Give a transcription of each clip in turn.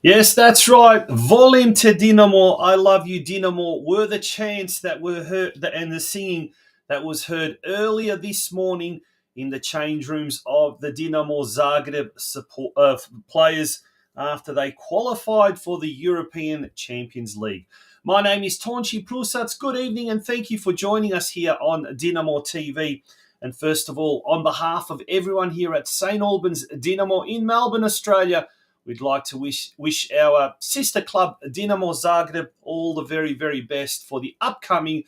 Yes, that's right. Volim to Dinamo. I love you, Dinamo. Were the chants that were heard and the singing that was heard earlier this morning in the change rooms of the Dinamo Zagreb support players after they qualified for the European Champions League. My name is Tonchi Prusats. Good evening, and thank you for joining us here on Dinamo TV. And first of all, on behalf of everyone here at St Albans Dinamo in Melbourne, Australia, we'd like to wish our sister club, Dinamo Zagreb, all the very, very best for the upcoming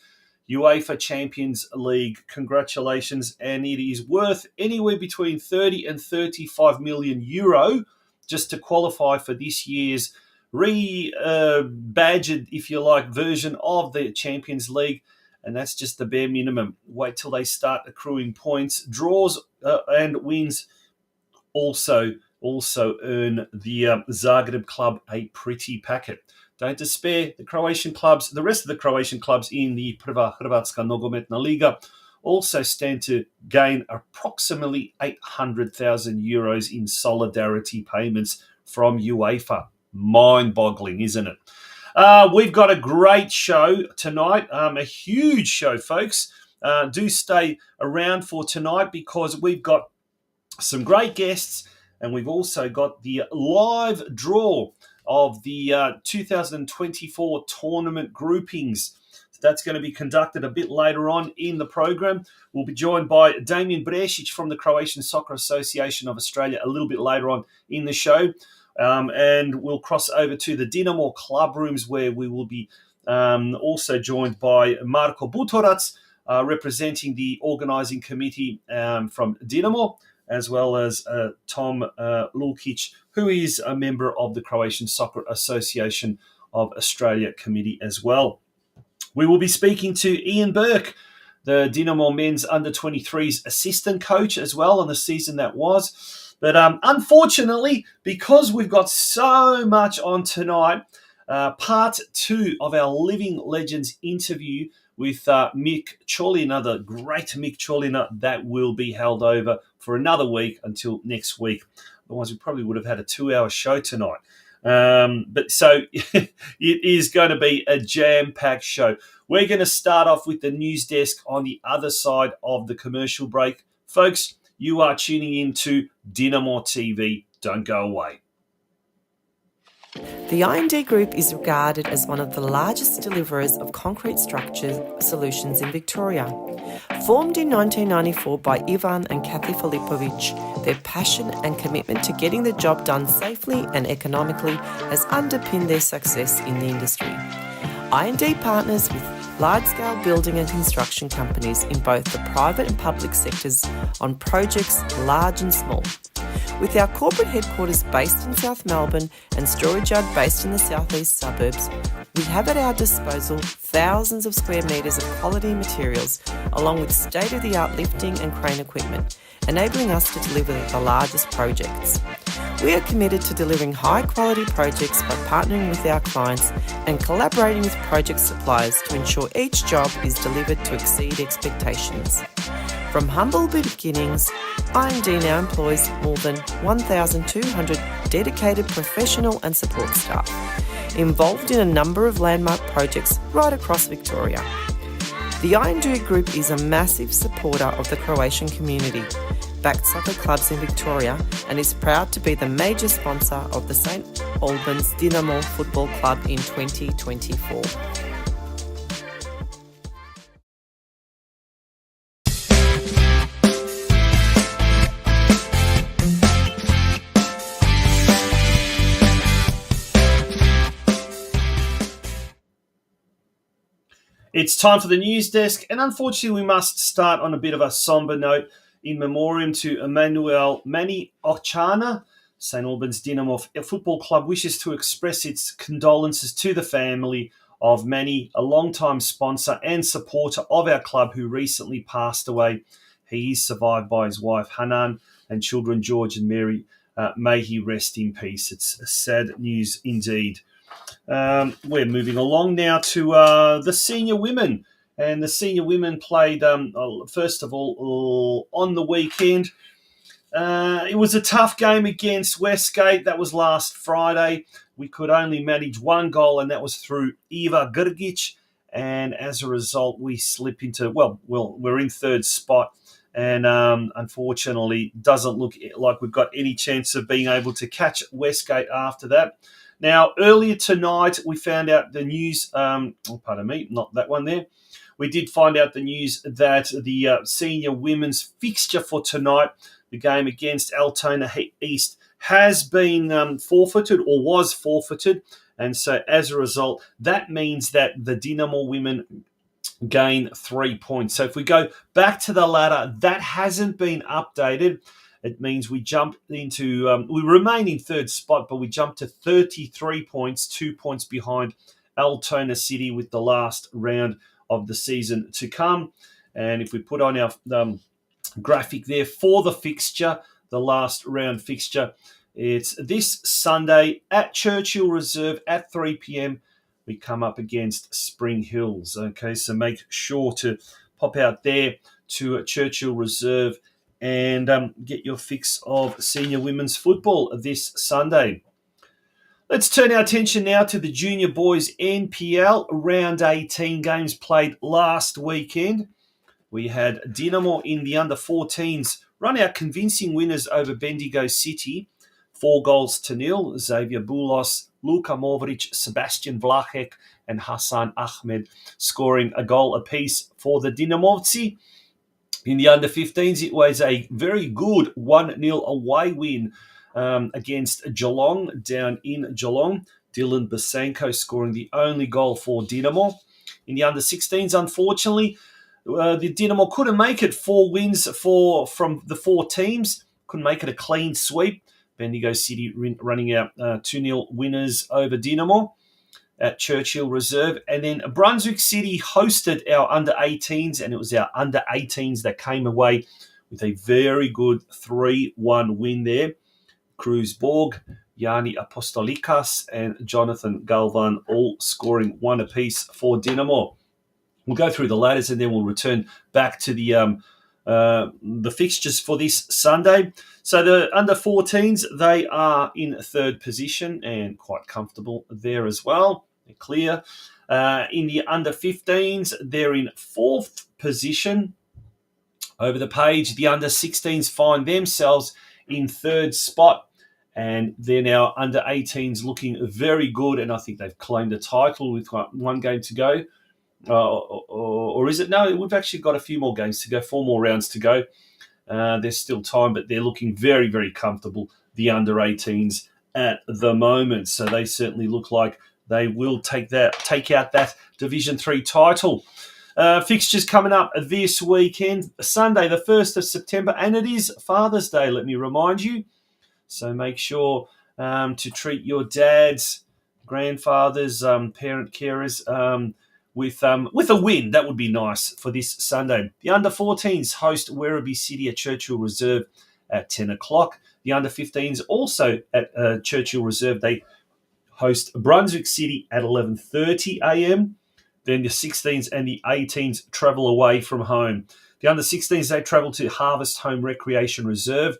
UEFA Champions League. Congratulations. And it is worth anywhere between 30 and 35 million euro just to qualify for this year's badged, if you like, version of the Champions League. And that's just the bare minimum. Wait till they start accruing points. Draws and wins also earn the Zagreb club a pretty packet. Don't despair. The rest of the Croatian clubs in the Prva Hrvatska Nogometna Liga also stand to gain approximately 800,000 euros in solidarity payments from UEFA. Mind-boggling, isn't it? We've got a great show tonight, a huge show, folks. Do stay around for tonight because we've got some great guests, and we've also got the live draw of the 2024 tournament groupings. That's going to be conducted a bit later on in the program. We'll be joined by Damien Brešić from the Croatian Soccer Association of Australia a little bit later on in the show. And we'll cross over to the Dinamo club rooms where we will be also joined by Marko Butorac, representing the organising committee from Dinamo, as well as Tom Lukic, who is a member of the Croatian Soccer Association of Australia committee as well. We will be speaking to Ian Burke, the Dinamo men's under-23s assistant coach as well on the season that was. But unfortunately, because we've got so much on tonight, part two of our Living Legends interview with Mick Cholina, the great Mick Cholina, that will be held over for another week until next week. Otherwise, we probably would have had a 2-hour show tonight. But so it is going to be a jam-packed show. We're going to start off with the news desk on the other side of the commercial break. Folks, you are tuning in to Dinamo TV. Don't go away. The IND Group is regarded as one of the largest deliverers of concrete structure solutions in Victoria. Formed in 1994 by Ivan and Kathy Filipovic, their passion and commitment to getting the job done safely and economically has underpinned their success in the industry. IND partners with large-scale building and construction companies in both the private and public sectors on projects large and small. With our corporate headquarters based in South Melbourne and storage yard based in the southeast suburbs, we have at our disposal thousands of square metres of quality materials along with state-of-the-art lifting and crane equipment, enabling us to deliver the largest projects. We are committed to delivering high-quality projects by partnering with our clients and collaborating with project suppliers to ensure each job is delivered to exceed expectations. From humble beginnings, IND now employs more than 1,200 dedicated professional and support staff, involved in a number of landmark projects right across Victoria. The IND Group is a massive supporter of the Croatian community, backed soccer clubs in Victoria, and is proud to be the major sponsor of the St Albans Dinamo Football Club in 2024. It's time for the news desk, and unfortunately we must start on a bit of a somber note in memoriam to Emmanuel Mani Ochana. St Albans Dinamo Football Club wishes to express its condolences to the family of Mani, a long-time sponsor and supporter of our club who recently passed away. He is survived by his wife Hanan and children George and Mary. May he rest in peace. It's sad news indeed. We're moving along now to the senior women. And the senior women played, first of all, on the weekend. It was a tough game against Westgate. That was last Friday. We could only manage one goal, and that was through Iva Grgic. And as a result, we slip into, we're in third spot. And unfortunately, doesn't look like we've got any chance of being able to catch Westgate after that. Now, earlier tonight, we found out the news, pardon me, not that one there. We did find out the news that the senior women's fixture for tonight, the game against Altona East, has been forfeited or was forfeited. And so as a result, that means that the Dinamo women gain 3 points. So if we go back to the ladder, that hasn't been updated. It means we jump into, we remain in third spot, but we jump to 33 points, 2 points behind Altona City with the last round of the season to come. And if we put on our graphic there for the fixture, the last round fixture, it's this Sunday at Churchill Reserve at 3 p.m. We come up against Spring Hills. Okay, so make sure to pop out there to Churchill Reserve and get your fix of senior women's football this Sunday. Let's turn our attention now to the junior boys NPL round 18 games played last weekend. We had Dinamo in the under-14s run out convincing winners over Bendigo City, 4-0. Xavier Boulos, Luka Movric, Sebastian Vlahek and Hassan Ahmed scoring a goal apiece for the Dinamovci. In the under-15s, it was a very good 1-0 away win against Geelong, down in Geelong. Dylan Basenko scoring the only goal for Dinamo. In the under-16s, unfortunately, the Dinamo couldn't make it 4 wins from the 4 teams. Couldn't make it a clean sweep. Bendigo City running out 2-0 winners over Dinamo at Churchill Reserve. And then Brunswick City hosted our under-18s, and it was our under-18s that came away with a very good 3-1 win there. Cruz Borg, Yanni Apostolikas and Jonathan Galvan all scoring 1 apiece for Dinamo. We'll go through the ladders and then we'll return back to the fixtures for this Sunday. So the under-14s, they are in third position and quite comfortable there as well. They're clear. In the under-15s, they're in fourth position. Over the page, the under-16s find themselves in third spot, and they're now under-18s looking very good, and I think they've claimed a title with one game to go. Or is it? No, we've actually got a few more games to go, 4 more rounds to go. There's still time, but they're looking very, very comfortable, the under-18s at the moment. So they certainly look like they will take out that Division 3 title. Fixtures coming up this weekend, Sunday, the 1st of September, and it is Father's Day, let me remind you. So make sure to treat your dads, grandfathers, parent carers with a win. That would be nice for this Sunday. The under-14s host Werribee City at Churchill Reserve at 10 o'clock. The under-15s also at Churchill Reserve. They host Brunswick City at 11:30 a.m. Then the 16s and the 18s travel away from home. The under-16s, they travel to Harvest Home Recreation Reserve,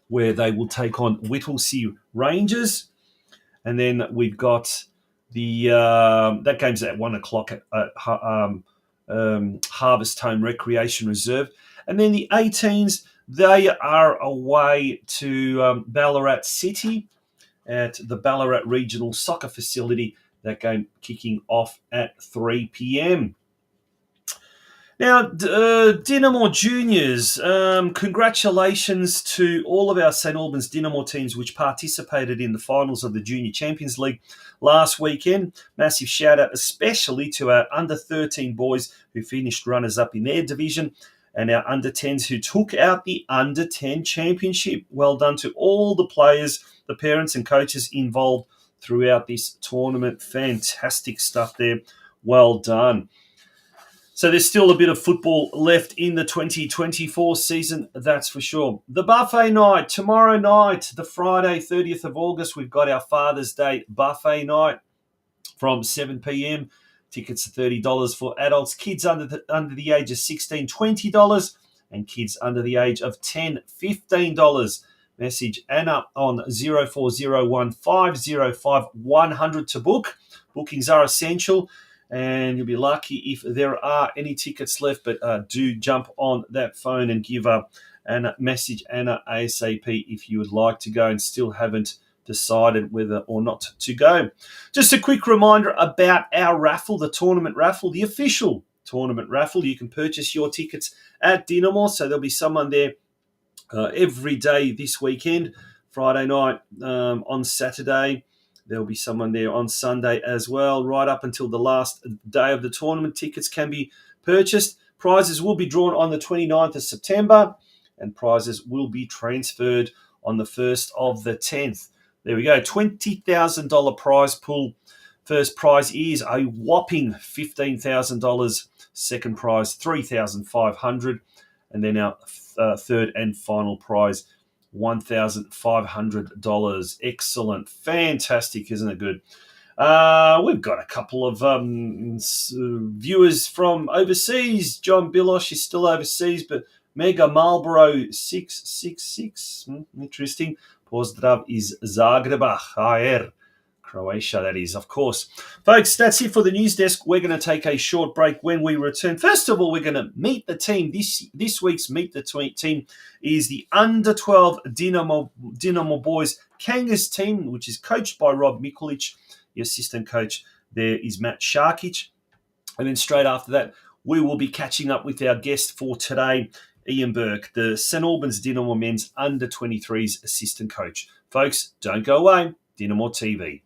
where they will take on Whittlesea Rangers. And then we've got that game's at 1 o'clock at Harvest Home Recreation Reserve. And then the 18s, they are away to Ballarat City at the Ballarat Regional Soccer Facility. That game kicking off at 3 p.m. Now, Dinamo Juniors, congratulations to all of our St Albans Dinamo teams which participated in the finals of the Junior Champions League last weekend. Massive shout out especially to our under-13 boys who finished runners-up in their division and our under-10s who took out the under-10 championship. Well done to all the players, the parents and coaches involved throughout this tournament. Fantastic stuff there. Well done. So there's still a bit of football left in the 2024 season, that's for sure. The buffet night, tomorrow night, the Friday, 30th of August, we've got our Father's Day buffet night from 7 p.m. Tickets are $30 for adults. Kids under the age of 16, $20. and kids under the age of 10, $15. Message Anna on 0401 505 100 to book. Bookings are essential, and you'll be lucky if there are any tickets left, but do jump on that phone and give Anna, message Anna ASAP if you would like to go and still haven't decided whether or not to go. Just a quick reminder about our raffle, the tournament raffle, the official tournament raffle. You can purchase your tickets at Dinamo, so there'll be someone there every day this weekend. Friday night, on Saturday, there'll be someone there on Sunday as well, right up until the last day of the tournament. Tickets can be purchased. Prizes will be drawn on the 29th of September, and prizes will be transferred on the 1st of the 10th. There we go, $20,000 prize pool. First prize is a whopping $15,000. Second prize, $3,500. And then our third and final prize, $1,500. Excellent. Fantastic, isn't it good? We've got a couple of viewers from overseas. John Bilosh is still overseas, but Mega Marlboro 666. Interesting. Pozdrav iz Zagreba, HR. Croatia, that is, of course. Folks, that's it for the news desk. We're going to take a short break. When we return, first of all, we're going to meet the team. This week's Meet the Team is the Under-12 Dinamo Boys Kangas team, which is coached by Rob Mikulic. The assistant coach there is Matt Sharkic. And then straight after that, we will be catching up with our guest for today, Ian Burke, the St Albans Dinamo men's under-23s assistant coach. Folks, don't go away. DinamoTV.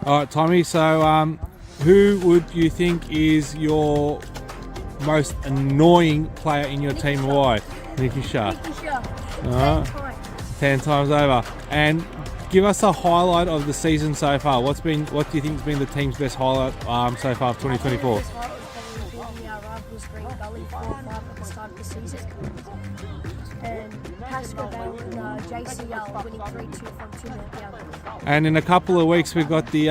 All right, Tommy, so who would you think is your most annoying player in your team and why? Nicky Shah. 10 times over. And give us a highlight of the season so far. What do you think has been the team's best highlight so far of 2024? Gully 4-5 at the start of the season. And Pascal JCL winning 3-2 from 2 NPL. And in a couple of weeks we've got the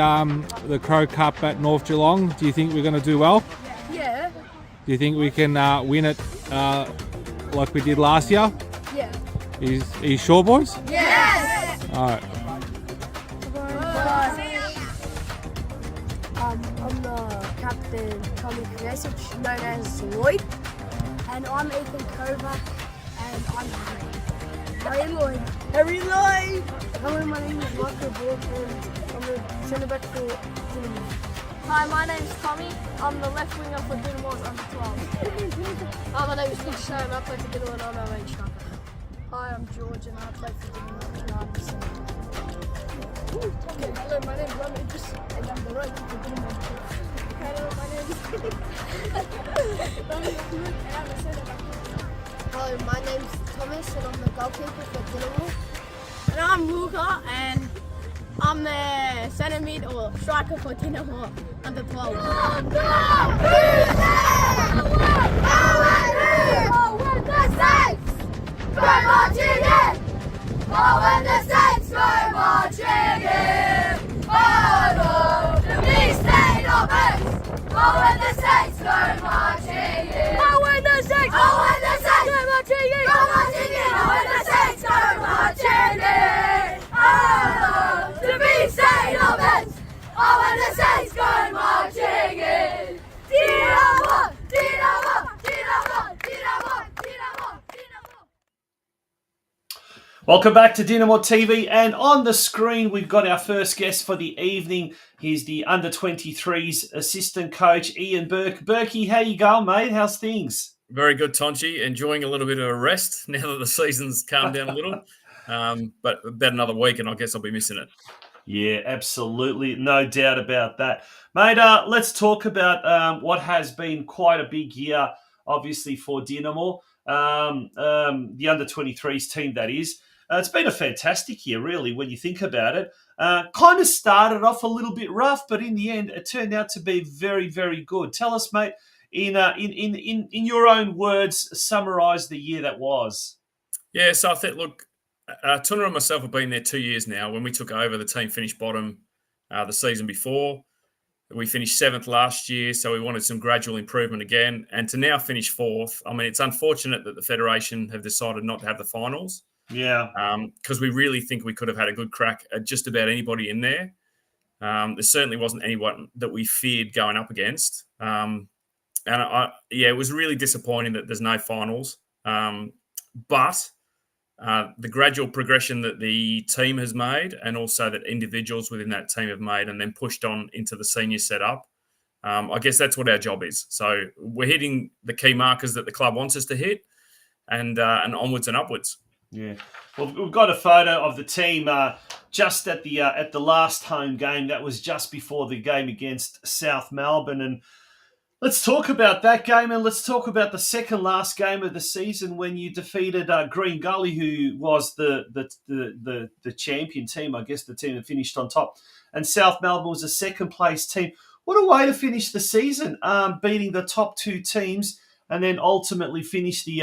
Crow Cup at North Geelong. Do you think we're going to do well? Yeah. Do you think we can win it like we did last year? Yeah. Are you sure, boys? Yes! All right. I'm the captain, Tommy Kresic, known as Lloyd. And I'm Ethan Kovac, and I'm Harry Lloyd. Harry Lloyd! Hello, my name is Michael Borg, and I'm the centre back for Dinamo. Hi, my name's Tommy. I'm the left winger for Dinamo's under-12. Hi, my name is Nick Shane. I play for Dinamo and I'm our main striker. Hi, I'm George and I play for Dinamo and I'm the centre. Hello, my name's Ron Idris and I'm the right wing for Dinamo. Hello, my name is Luke and I'm the centre back. Hello, my name's Thomas and I'm the goalkeeper for Dinamo. And I'm Luca and I'm the centre mid or striker for Dinamo under 12. Oh, when the Saints go marching in. Welcome back to DinamoTV, and on the screen we've got our first guest for the evening. He's the under-23s assistant coach, Ian Burke. Burkey, how you going, mate? How's things? Very good, Tonchi. Enjoying a little bit of a rest now that the season's calmed down a little. But about another week, and I guess I'll be missing it. Yeah, absolutely. No doubt about that. Mate, let's talk about what has been quite a big year, obviously, for Dinamo. The under-23s team, that is. It's been a fantastic year, really, when you think about it. Kind of started off a little bit rough, but in the end, it turned out to be very, very good. Tell us, mate, in your own words, summarise the year that was. Yeah, so I think, look, Tuna and myself have been there 2 years now. When we took over, the team finished bottom the season before. We finished 7th last year, so we wanted some gradual improvement again. And to now finish 4th, I mean, it's unfortunate that the Federation have decided not to have the finals. Yeah. Because we really think we could have had a good crack at just about anybody in there. There certainly wasn't anyone that we feared going up against. It was really disappointing that there's no finals. But the gradual progression that the team has made, and also that individuals within that team have made, and then pushed on into the senior setup, I guess that's what our job is. So we're hitting the key markers that the club wants us to hit, and onwards and upwards. Yeah, well, we've got a photo of the team just at the last home game. That was just before the game against South Melbourne, and let's talk about that game, and let's talk about the second last game of the season when you defeated Green Gully, who was the champion team, I guess, the team that finished on top, and South Melbourne was a second place team. What a way to finish the season, beating the top two teams, and then ultimately finishing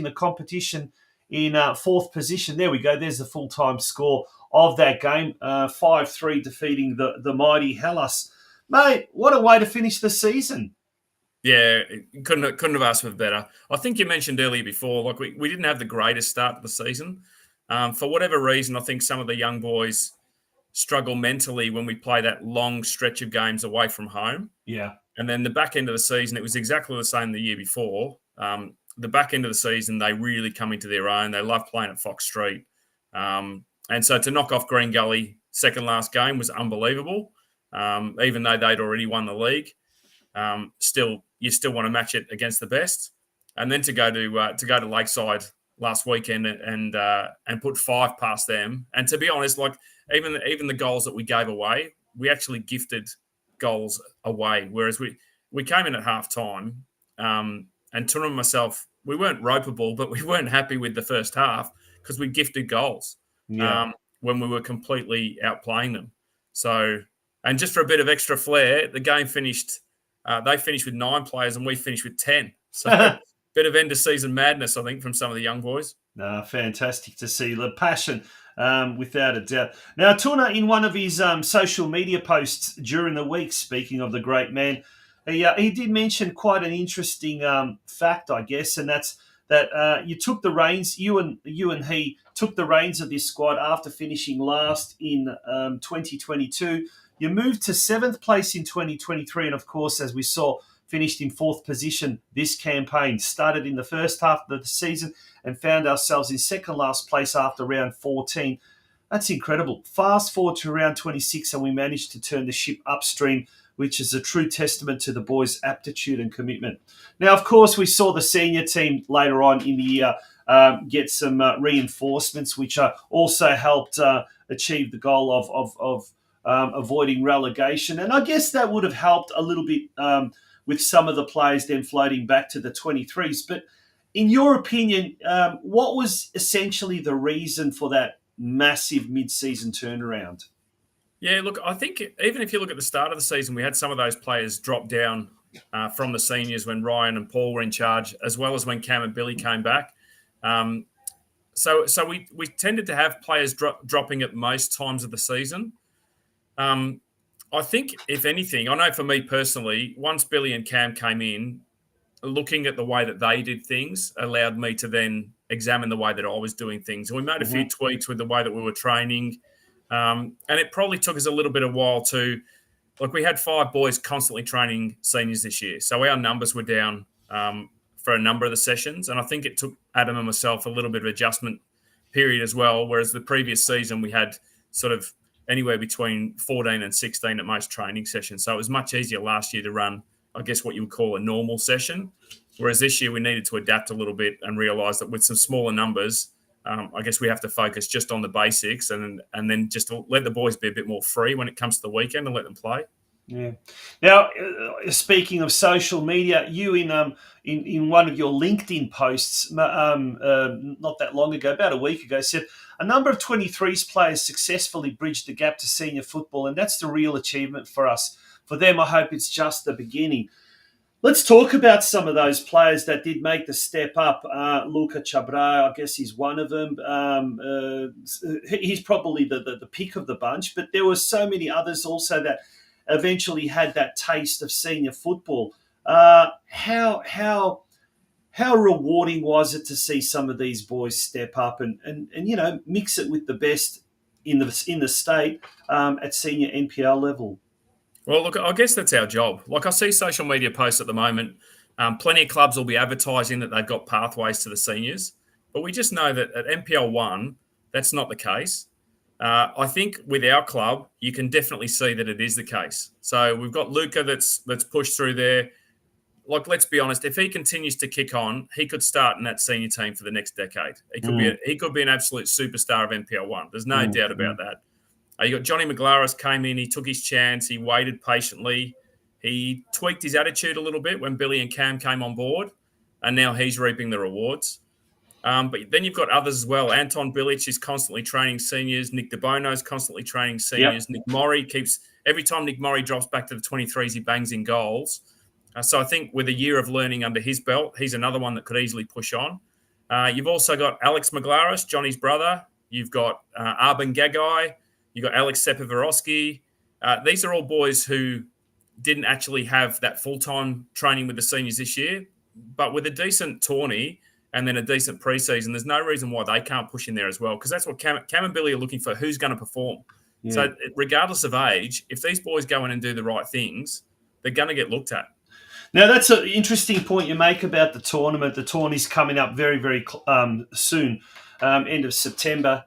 the competition in 4th position. There we go. There's the full-time score of that game. 5-3 defeating the mighty Hellas. Mate, what a way to finish the season. Yeah, couldn't have asked for better. I think you mentioned earlier before, like we didn't have the greatest start to the season. For whatever reason, I think some of the young boys struggle mentally when we play that long stretch of games away from home. Yeah. And then the back end of the season, it was exactly the same the year before. The back end of the season, they really come into their own. They love playing at Fox Street. And so to knock off Green Gully second last game was unbelievable, even though they'd already won the league. You still want to match it against the best. And then to go to Lakeside last weekend and put 5 past them. And to be honest, like even the goals that we gave away, we actually gifted goals away. Whereas we came in at halftime, and Tuna and myself, we weren't ropeable, but we weren't happy with the first half because we gifted goals when we were completely outplaying them. So, and just for a bit of extra flair, the game finished. They finished with 9 players and we finished with 10. So, bit of end of season madness, I think, from some of the young boys. No, fantastic to see the passion, without a doubt. Now, Tuna, in one of his social media posts during the week, speaking of the great man, he did mention quite an interesting fact, I guess, and that's that you took the reins. You and he took the reins of this squad after finishing last in 2022. You moved to 7th place in 2023, and of course, as we saw, finished in 4th position this campaign. Started in the first half of the season and found ourselves in second last place after round 14. That's incredible. Fast forward to round 26, and we managed to turn the ship upstream, which is a true testament to the boys' aptitude and commitment. Now, of course, we saw the senior team later on in the year get some reinforcements, which also helped achieve the goal of avoiding relegation. And I guess that would have helped a little bit with some of the players then floating back to the 23s. But in your opinion, what was essentially the reason for that massive mid-season turnaround? Yeah, look, I think even if you look at the start of the season, we had some of those players drop down from the seniors when Ryan and Paul were in charge, as well as when Cam and Billy came back. So we tended to have players dropping at most times of the season. I think, if anything, I know for me personally, once Billy and Cam came in, looking at the way that they did things allowed me to then examine the way that I was doing things. And we made a few tweaks with the way that we were training. And it probably took us a little bit of while to, like, we had 5 boys constantly training seniors this year. So our numbers were down for a number of the sessions. And I think it took Adam and myself a little bit of adjustment period as well, whereas the previous season we had sort of anywhere between 14 and 16 at most training sessions. So it was much easier last year to run, I guess, what you would call a normal session, whereas this year we needed to adapt a little bit and realise that with some smaller numbers, I guess we have to focus just on the basics and then just let the boys be a bit more free when it comes to the weekend and let them play. Yeah. Now, speaking of social media, you in one of your LinkedIn posts not that long ago, about a week ago, said a number of 23s players successfully bridged the gap to senior football, and that's the real achievement for us. For them, I hope it's just the beginning. Let's talk about some of those players that did make the step up. Luka Chabra, I guess he's one of them. He's probably the pick of the bunch, but there were so many others also that eventually had that taste of senior football. How rewarding was it to see some of these boys step up and mix it with the best in the state at senior NPL level? Well, look, I guess that's our job. Like, I see social media posts at the moment. Plenty of clubs will be advertising that they've got pathways to the seniors, but we just know that at NPL 1, that's not the case. I think with our club, you can definitely see that it is the case. So we've got Luca that's pushed through there. Like, let's be honest, if he continues to kick on, he could start in that senior team for the next decade. He could be an absolute superstar of NPL 1. There's no doubt about that. You got Johnny Maglaris came in, he took his chance, he waited patiently. He tweaked his attitude a little bit when Billy and Cam came on board, and now he's reaping the rewards. But then you've got others as well. Anton Bilic is constantly training seniors. Nick DeBono is constantly training seniors. Yep. Nick Morrie every time Nick Morrie drops back to the 23s, he bangs in goals. So I think with a year of learning under his belt, he's another one that could easily push on. You've also got Alex Maglaris, Johnny's brother. You've got Arben Gagai. You've got Alex Sepavorowski. These are all boys who didn't actually have that full-time training with the seniors this year, but with a decent tourney and then a decent preseason, there's no reason why they can't push in there as well, because that's what Cam and Billy are looking for, who's going to perform. Yeah. So regardless of age, if these boys go in and do the right things, they're going to get looked at. Now, that's an interesting point you make about the tournament. The tourney's coming up very, very soon, end of September.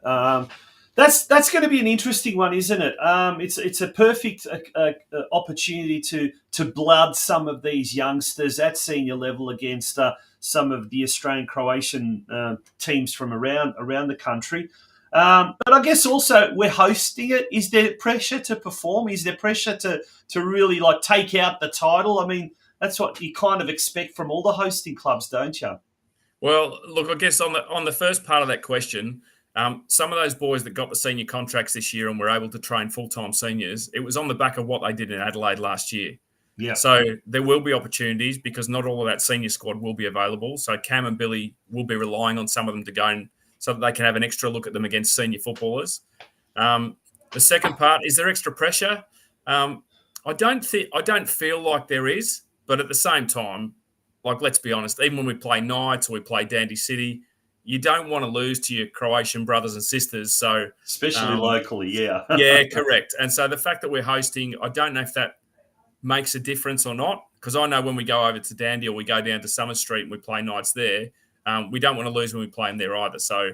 That's going to be an interesting one, isn't it? It's a perfect opportunity to blood some of these youngsters at senior level against some of the Australian Croatian teams from around the country. But I guess also we're hosting it. Is there pressure to perform? Is there pressure to really take out the title? I mean, that's what you kind of expect from all the hosting clubs, don't you? Well, look, I guess on the first part of that question, some of those boys that got the senior contracts this year and were able to train full-time seniors, it was on the back of what they did in Adelaide last year. Yeah. So there will be opportunities because not all of that senior squad will be available. So Cam and Billy will be relying on some of them to go in so that they can have an extra look at them against senior footballers. The second part, is there extra pressure? I don't feel like there is, but at the same time, let's be honest, even when we play Knights or we play Dandy City, you don't want to lose to your Croatian brothers and sisters. So especially locally, yeah. Yeah, correct. And so the fact that we're hosting, I don't know if that makes a difference or not, because I know when we go over to Dandy or we go down to Summer Street and we play Knights there, we don't want to lose when we play them there either. So,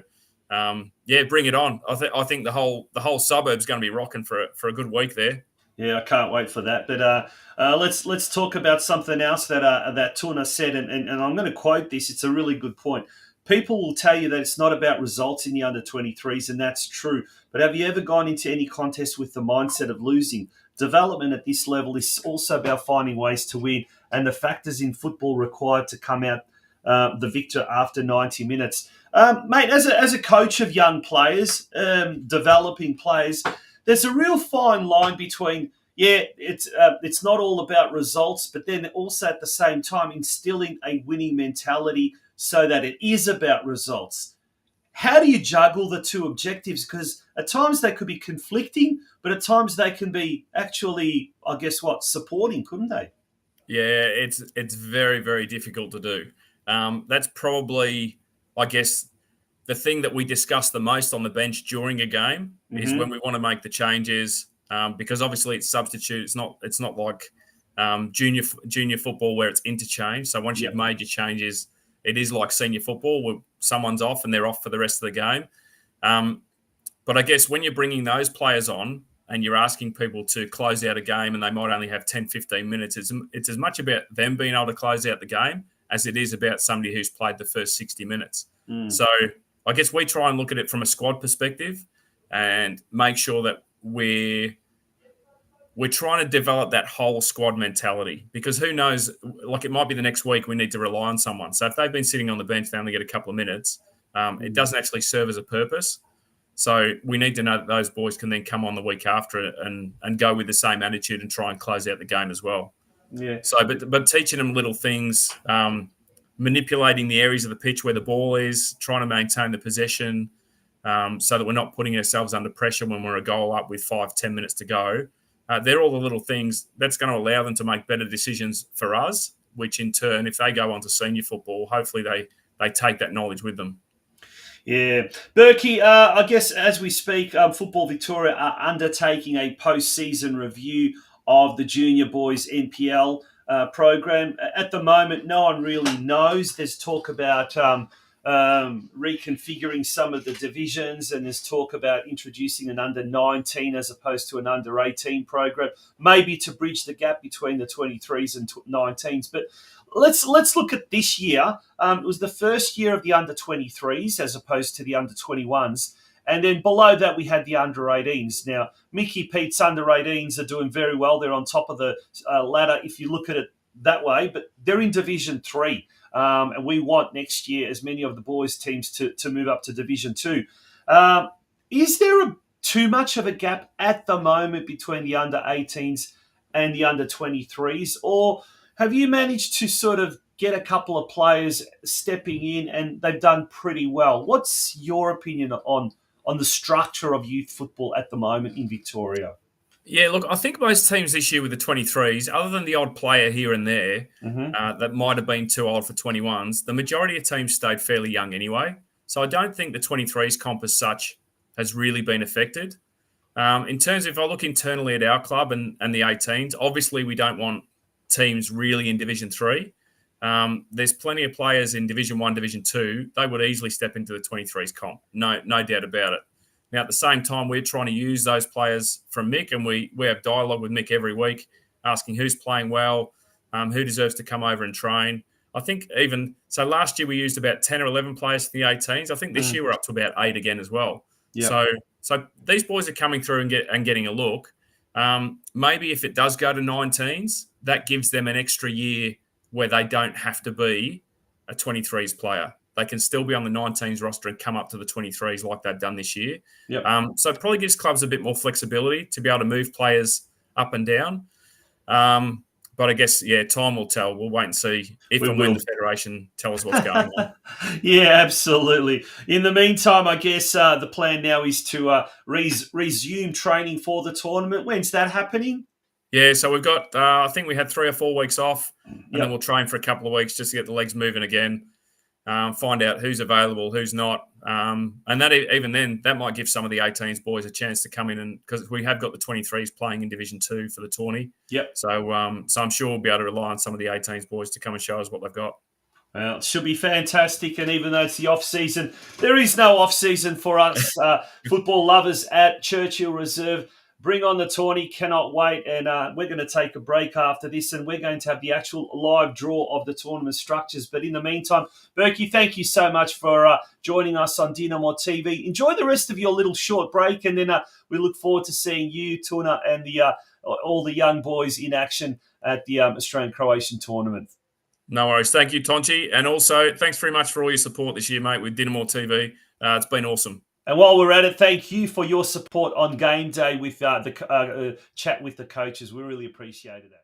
bring it on. I think the whole suburb's going to be rocking for a good week there. Yeah, I can't wait for that. But let's talk about something else that Tuna said, and I'm going to quote this. It's a really good point. People will tell you that it's not about results in the under-23s, and that's true. But have you ever gone into any contest with the mindset of losing? Development at this level is also about finding ways to win and the factors in football required to come out the victor after 90 minutes. Mate, as a coach of young players, developing players, there's a real fine line between, it's not all about results, but then also at the same time instilling a winning mentality so that it is about results. How do you juggle the two objectives? Because at times they could be conflicting, but at times they can be actually, supporting, couldn't they? Yeah, it's very, very difficult to do. That's probably, I guess, the thing that we discuss the most on the bench during a game is when we want to make the changes, because obviously it's substitute. It's not like junior football where it's interchange. So once you've made your changes, it is like senior football where someone's off and they're off for the rest of the game. But I guess when you're bringing those players on and you're asking people to close out a game and they might only have 10, 15 minutes, it's as much about them being able to close out the game as it is about somebody who's played the first 60 minutes. So I guess we try and look at it from a squad perspective and make sure that we're trying to develop that whole squad mentality, because who knows, like it might be the next week we need to rely on someone. So if they've been sitting on the bench, they only get a couple of minutes. It doesn't actually serve as a purpose. So we need to know that those boys can then come on the week after and go with the same attitude and try and close out the game as well. Yeah. So, but teaching them little things, manipulating the areas of the pitch where the ball is, trying to maintain the possession, so that we're not putting ourselves under pressure when we're a goal up with 5-10 minutes to go. They're all the little things that's going to allow them to make better decisions for us, which in turn, if they go on to senior football, hopefully they take that knowledge with them. Yeah. Burkey, I guess as we speak, Football Victoria are undertaking a post-season review of the junior boys NPL program. At the moment, no one really knows. There's talk about reconfiguring some of the divisions, and there's talk about introducing an under-19 as opposed to an under-18 program, maybe to bridge the gap between the 23s and 19s. But let's look at this year. It was the first year of the under-23s as opposed to the under-21s. And then below that, we had the under-18s. Now, Mickey Pete's under-18s are doing very well. They're on top of the ladder if you look at it that way, but they're in Division 3. And we want next year as many of the boys' teams to move up to Division 2. Is there too much of a gap at the moment between the under-18s and the under-23s? Or have you managed to sort of get a couple of players stepping in and they've done pretty well? What's your opinion on the structure of youth football at the moment in Victoria? Yeah, look, I think most teams this year with the 23s, other than the odd player here and there that might have been too old for 21s, the majority of teams stayed fairly young anyway. So I don't think the 23s comp as such has really been affected. In terms of, if I look internally at our club and the 18s, obviously we don't want teams really in Division 3. There's plenty of players in Division 1, Division 2. They would easily step into the 23s comp. No doubt about it. Now, at the same time, we're trying to use those players from Mick, and we have dialogue with Mick every week, asking who's playing well, who deserves to come over and train. I think last year we used about 10 or 11 players for the 18s. I think this year we're up to about 8 again as well. Yep. So these boys are coming through and getting a look. Maybe if it does go to 19s, that gives them an extra year where they don't have to be a 23s player. They can still be on the 19s roster and come up to the 23s like they've done this year. Yep. So it probably gives clubs a bit more flexibility to be able to move players up and down. But I guess, time will tell. We'll wait and see if and when the Federation tell us what's going on. Yeah, absolutely. In the meantime, I guess the plan now is to resume training for the tournament. When's that happening? Yeah, so we've got, I think we had 3 or 4 weeks off, and then we'll train for a couple of weeks just to get the legs moving again. Find out who's available, who's not. And that even then, that might give some of the 18s boys a chance to come in, and because we have got the 23s playing in Division 2 for the tourney. Yep. So I'm sure we'll be able to rely on some of the 18s boys to come and show us what they've got. Well, it should be fantastic. And even though it's the off-season, there is no off-season for us football lovers at Churchill Reserve. Bring on the tourney, cannot wait. And we're going to take a break after this, and we're going to have the actual live draw of the tournament structures. But in the meantime, Burkey, thank you so much for joining us on DinamoTV. Enjoy the rest of your little short break, and then we look forward to seeing you, Tuna, and all the young boys in action at the Australian Croatian Tournament. No worries. Thank you, Tonchi. And also, thanks very much for all your support this year, mate, with DinamoTV. It's been awesome. And while we're at it, thank you for your support on game day with the chat with the coaches. We really appreciated it.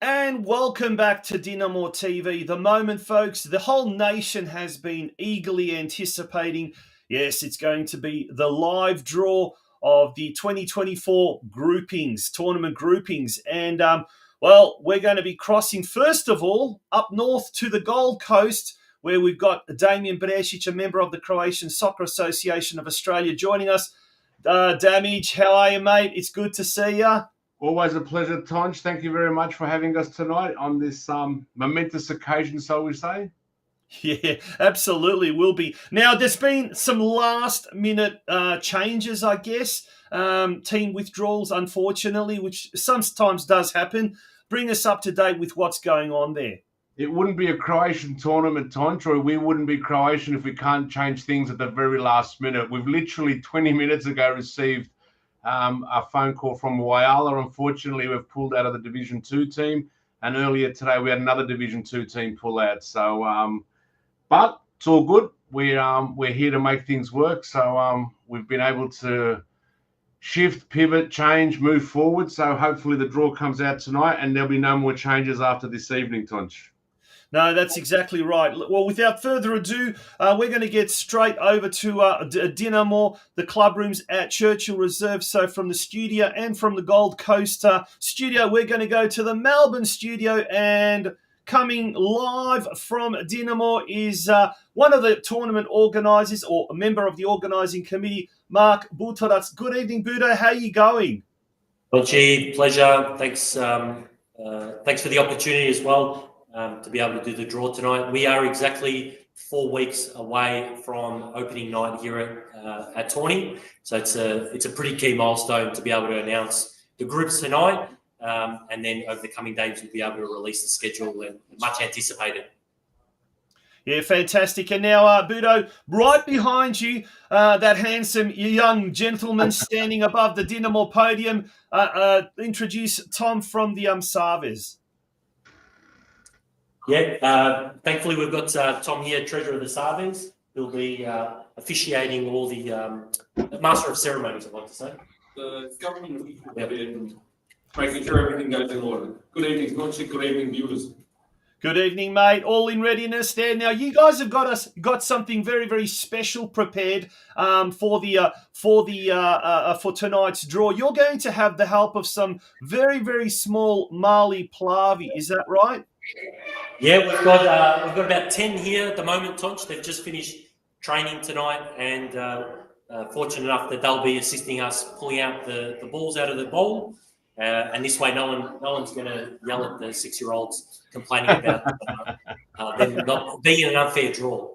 And welcome back to DinamoTV. The moment, folks, the whole nation has been eagerly anticipating. Yes, it's going to be the live draw of the 2024 groupings, tournament groupings. And, well, we're going to be crossing, first of all, up north to the Gold Coast, where we've got Damien Bresic, a member of the Croatian Soccer Association of Australia, joining us. Damage, how are you, mate? It's good to see you. Always a pleasure, Tonch. Thank you very much for having us tonight on this momentous occasion, so we say. Yeah, absolutely will be. Now, there's been some last-minute changes, I guess. Team withdrawals, unfortunately, which sometimes does happen. Bring us up to date with what's going on there. It wouldn't be a Croatian tournament, Tonch, or we wouldn't be Croatian if we can't change things at the very last minute. We've literally 20 minutes ago received a phone call from Whyalla. Unfortunately, we've pulled out of the Division 2 team, and earlier today we had another Division 2 team pull out. So, but it's all good. We're here to make things work. So we've been able to shift, pivot, change, move forward. So hopefully the draw comes out tonight, and there'll be no more changes after this evening, Tonch. No, that's exactly right. Well, without further ado, we're going to get straight over to Dinamo, the club rooms at Churchill Reserve. So from the studio and from the Gold Coast studio, we're going to go to the Melbourne studio, and coming live from Dinamo is one of the tournament organisers, or a member of the organising committee, Mark Butorac. Good evening, Budo. How are you going? Well, gee, pleasure. Thanks for the opportunity as well. To be able to do the draw tonight. We are exactly 4 weeks away from opening night here at Tawny, so it's a pretty key milestone to be able to announce the groups tonight, and then over the coming days we'll be able to release the schedule, and much anticipated. Yeah, fantastic. And now, Budo, right behind you, that handsome young gentleman standing above the Dinamo podium. Introduce Tom from the Sarves. Yeah, thankfully we've got Tom here, Treasurer of the Sarves, who'll be officiating all the Master of Ceremonies, I'd like to say. The government and making sure everything goes in order. Good evening, Tonch. Good evening, viewers. Good evening, mate. All in readiness there. Now, you guys have got something very, very special prepared for tonight's draw. You're going to have the help of some very, very small Mali Plavi. Is that right? Yeah, we've got about 10 here at the moment, Tonch. They've just finished training tonight, and fortunate enough that they'll be assisting us pulling out the balls out of the bowl. And this way, no one's going to yell at the 6-year-olds complaining about them not being an unfair draw.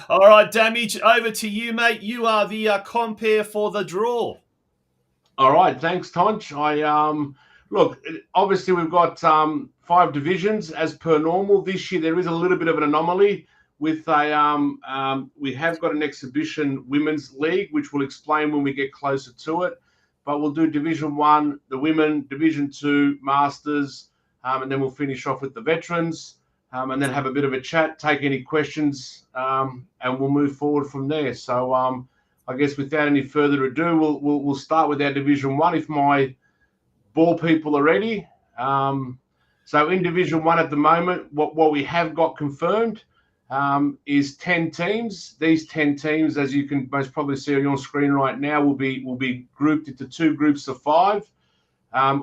All right, Damage, over to you, mate. You are the compere for the draw. All right, thanks, Tonch. Look, obviously we've got 5 divisions as per normal. This year there is a little bit of an anomaly with we have got an exhibition women's league, which we'll explain when we get closer to it. But we'll do Division 1, the women, Division 2, Masters, and then we'll finish off with the veterans, and then have a bit of a chat, take any questions, and we'll move forward from there. So I guess without any further ado, we'll start with our Division 1 if my ball people are ready. So in Division 1 at the moment, what we have got confirmed is 10 teams. These 10 teams, as you can most probably see on your screen right now, will be grouped into 2 groups of 5.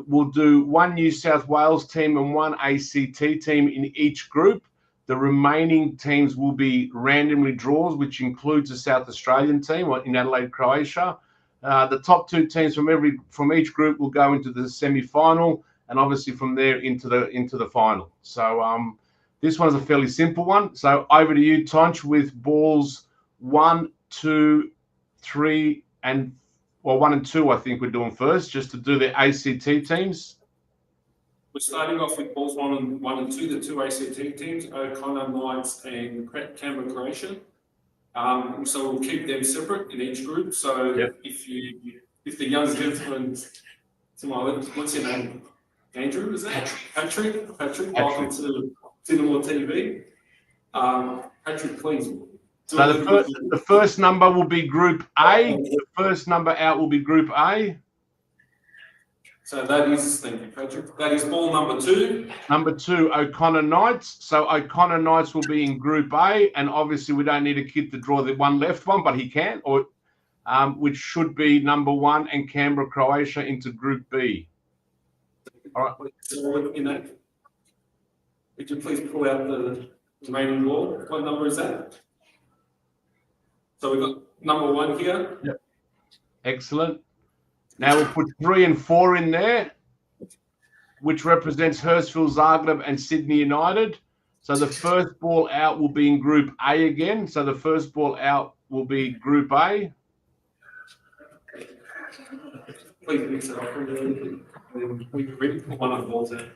We'll do 1 New South Wales team and 1 ACT team in each group. The remaining teams will be randomly draws, which includes a South Australian team in Adelaide, Croatia. The top 2 teams from each group will go into the semi-final, and obviously from there into the final. So this one's a fairly simple one. So over to you, Tonch, with balls 1, 2, 3, and 1 and 2. I think we're doing first, just to do the ACT teams. We're starting off with balls 1 and 2, the 2 ACT teams, O'Connor Knights and Canberra Croatian. So we'll keep them separate in each group. So yep. If the young gentleman, what's your name? Andrew, is that? Patrick. Welcome to DinamoTV. Patrick, please. So the first number will be Group A. The first number out will be Group A. So that is, thank you, Patrick. That is ball number 2. Number 2, O'Connor Knights. So O'Connor Knights will be in Group A, and obviously we don't need a kid to draw the one left one, but he can, or which should be number 1, and Canberra, Croatia into Group B. All right. So in that, would you please pull out the remaining ball? What number is that? So we've got number 1 here. Yep. Excellent. Now we'll put 3 and 4 in there, which represents Hurstville, Zagreb, and Sydney United. So the first ball out will be in Group A again. So the first ball out will be Group A. Please mix it up. We can really put one of the balls in.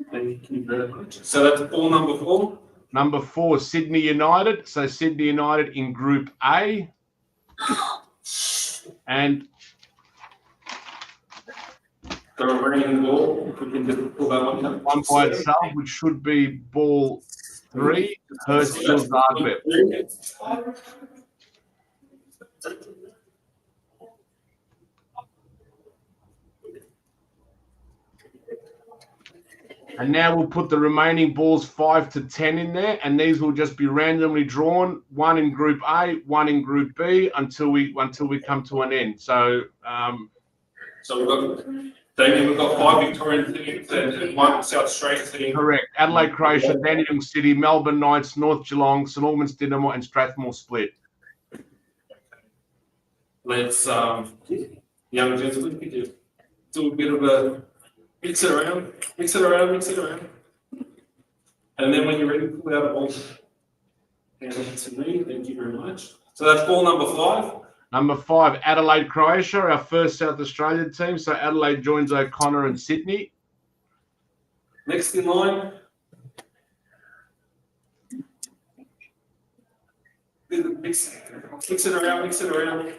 Thank you very much. So that's ball number 4. Number 4, Sydney United. So Sydney United in Group A. And the remaining ball, if we can just pull that one out. one by itself, which should be ball 3, Hurstville, Zagreb. And now we'll put the remaining balls 5 to 10 in there, and these will just be randomly drawn, 1 in Group A, 1 in Group B, until we come to an end. So, so we've got, Damien, we've got 5 Victorian teams and 1 South Australian team. Correct. Adelaide Croatia, Dandenong City, Melbourne Knights, North Geelong, St Albans Dinamo, and Strathmore split. Let's, young gentlemen, we do a bit of a mix it around. And then when you're ready, pull out a ball. Hand it to me. Thank you very much. So that's ball number 5. Number 5, Adelaide Croatia, our first South Australian team. So Adelaide joins O'Connor and Sydney. Next in line. Mix it around.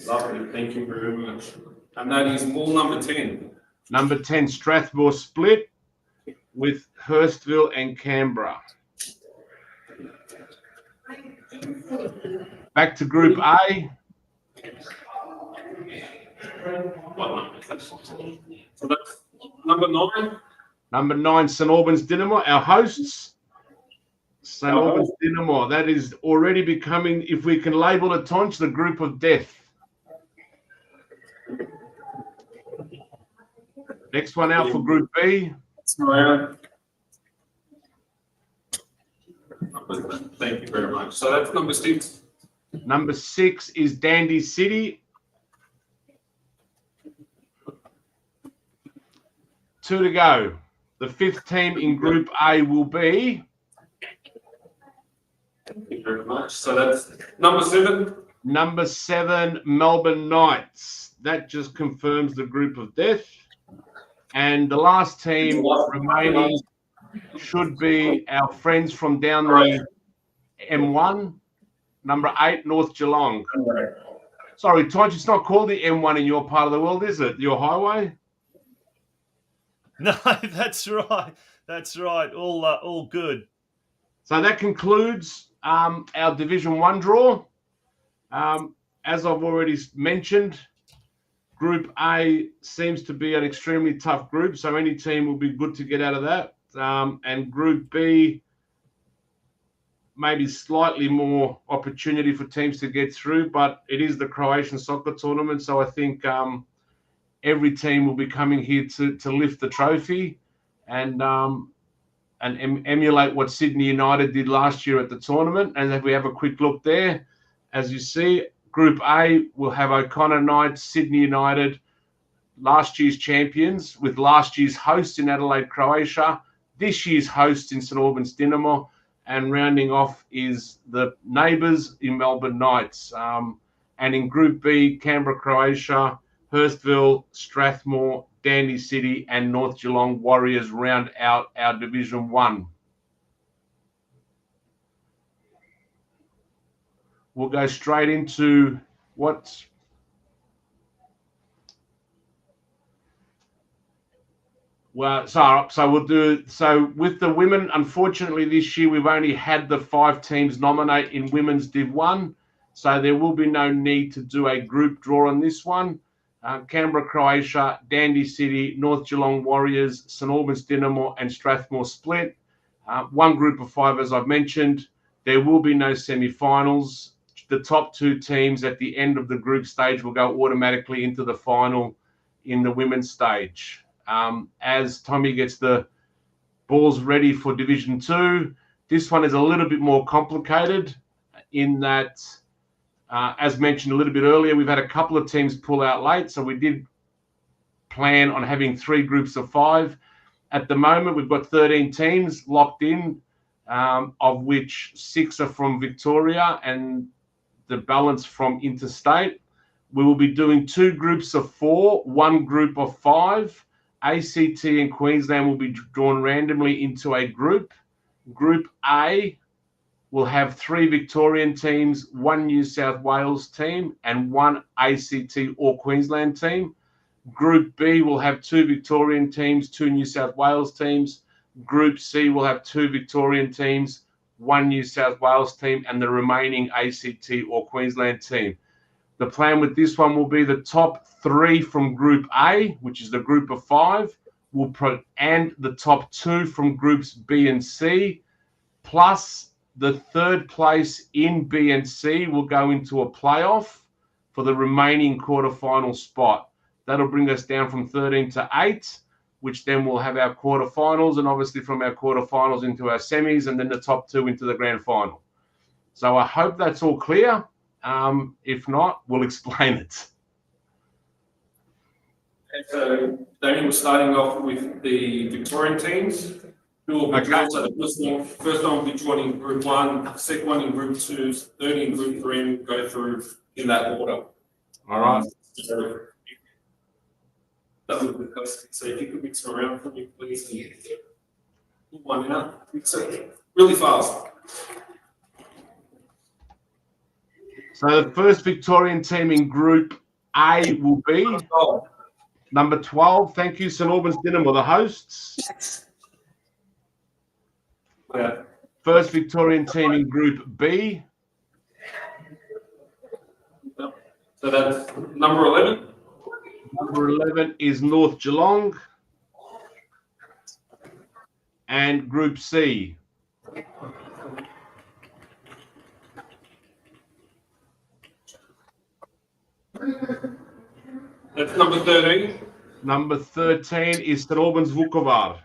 Lovely. Thank you very much. And that is ball number 10. Number 10, Strathmore split with Hurstville and Canberra. Back to Group A. So that's number 9. Number 9, St Albans Dinamo, our hosts. St Albans Dinamo, that is already becoming, if we can label it, Tonch, the group of death. Next one out for Group B. Thank you very much. So that's number 6. Number 6 is Dandy City. 2 to go. The 5th team in Group A will be. Thank you very much. So that's number 7. Number 7, Melbourne Knights. That just confirms the group of death. And the last team remaining should be our friends from down the M1, number 8, North Geelong. Sorry, Tonch, it's not called the M1 in your part of the world, is it? Your highway? No, that's right. That's right. All good. So that concludes our Division 1 draw. As I've already mentioned, Group A seems to be an extremely tough group, so any team will be good to get out of that. And Group B, maybe slightly more opportunity for teams to get through, but it is the Croatian Soccer Tournament, so I think every team will be coming here to lift the trophy and emulate what Sydney United did last year at the tournament. And if we have a quick look there, as you see, Group A will have O'Connor Knights, Sydney United, last year's champions, with last year's host in Adelaide, Croatia, this year's host in St Albans Dinamo, and rounding off is the neighbours in Melbourne Knights. And in Group B, Canberra, Croatia, Hurstville, Strathmore, Dandy City, and North Geelong Warriors round out our Division 1. We'll go straight into what's so we'll do so with the women. Unfortunately, this year we've only had the 5 teams nominate in Women's Div 1. So there will be no need to do a group draw on this one. Canberra, Croatia, Dandy City, North Geelong Warriors, St Albans Dinamo and Strathmore split. One group of 5, as I've mentioned. There will be no semi-finals. The top 2 teams at the end of the group stage will go automatically into the final in the women's stage. As Tommy gets the balls ready for Division 2, this one is a little bit more complicated in that, as mentioned a little bit earlier, we've had a couple of teams pull out late, so we did plan on having 3 groups of 5. At the moment, we've got 13 teams locked in, of which 6 are from Victoria and the balance from interstate. We will be doing 2 groups of 4, 1 group of 5. ACT and Queensland will be drawn randomly into a group. Group A will have 3 Victorian teams, 1 New South Wales team, and 1 ACT or Queensland team. Group B will have 2 Victorian teams, 2 New South Wales teams. Group C will have 2 Victorian teams, 1 New South Wales team, and the remaining ACT or Queensland team. The plan with this one will be the top 3 from Group A, which is the group of 5, and the top 2 from Groups B and C, plus the 3rd place in B and C will go into a playoff for the remaining quarterfinal spot. That'll bring us down from 13 to 8, which then we'll have our quarterfinals, and obviously from our quarterfinals into our semis, and then the top 2 into the grand final. So I hope that's all clear. If not, we'll explain it. And so, Damien, we're starting off with the Victorian teams, who will be drawn. So the first one will be drawn in Group 1, second one in Group 2, third in Group 3, and go through in that order. All right. So, that would be the first. So if you could mix them around for me, please. One out. Mix it really fast. So the first Victorian team in Group A will be number 12. Thank you, St Albans Dinamo, the hosts. Yeah. First Victorian team in Group B. So that's number 11. Number 11 is North Geelong. And Group C. That's number 13. Number 13 is St Albans Vukovar.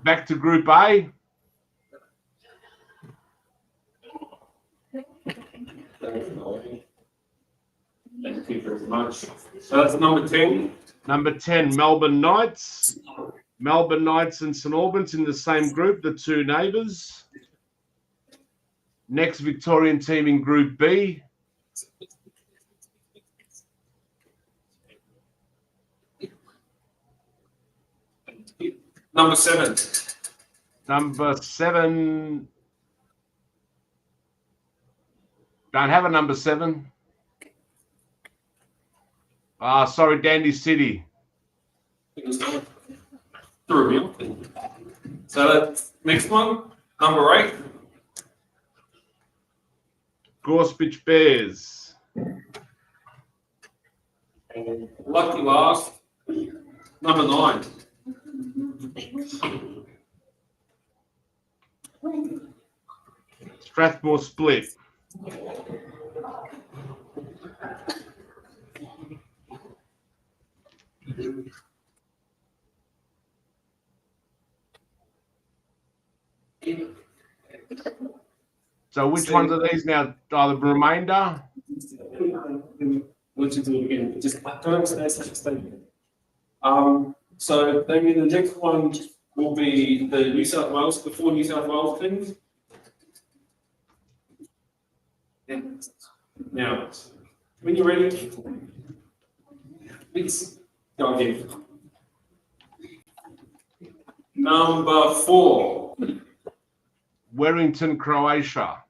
Back to Group A. Thank you very much. So that's number 10. Number 10, Melbourne Knights. Melbourne Knights and St Albans in the same group, the 2 neighbours. Next Victorian team in Group B. Number 7. Number 7. Don't have a number 7. Sorry, Dandy City. So that's next one, number 8. Gorspich Bears. And lucky last, number 9. Strathmore Split. So which ones are these now? Are the remainder? What you do again? Just don't understand such a statement. So maybe the next one will be the New South Wales, the 4 New South Wales teams. Now, when you're ready, let's go again. Number 4. Wellington, Croatia.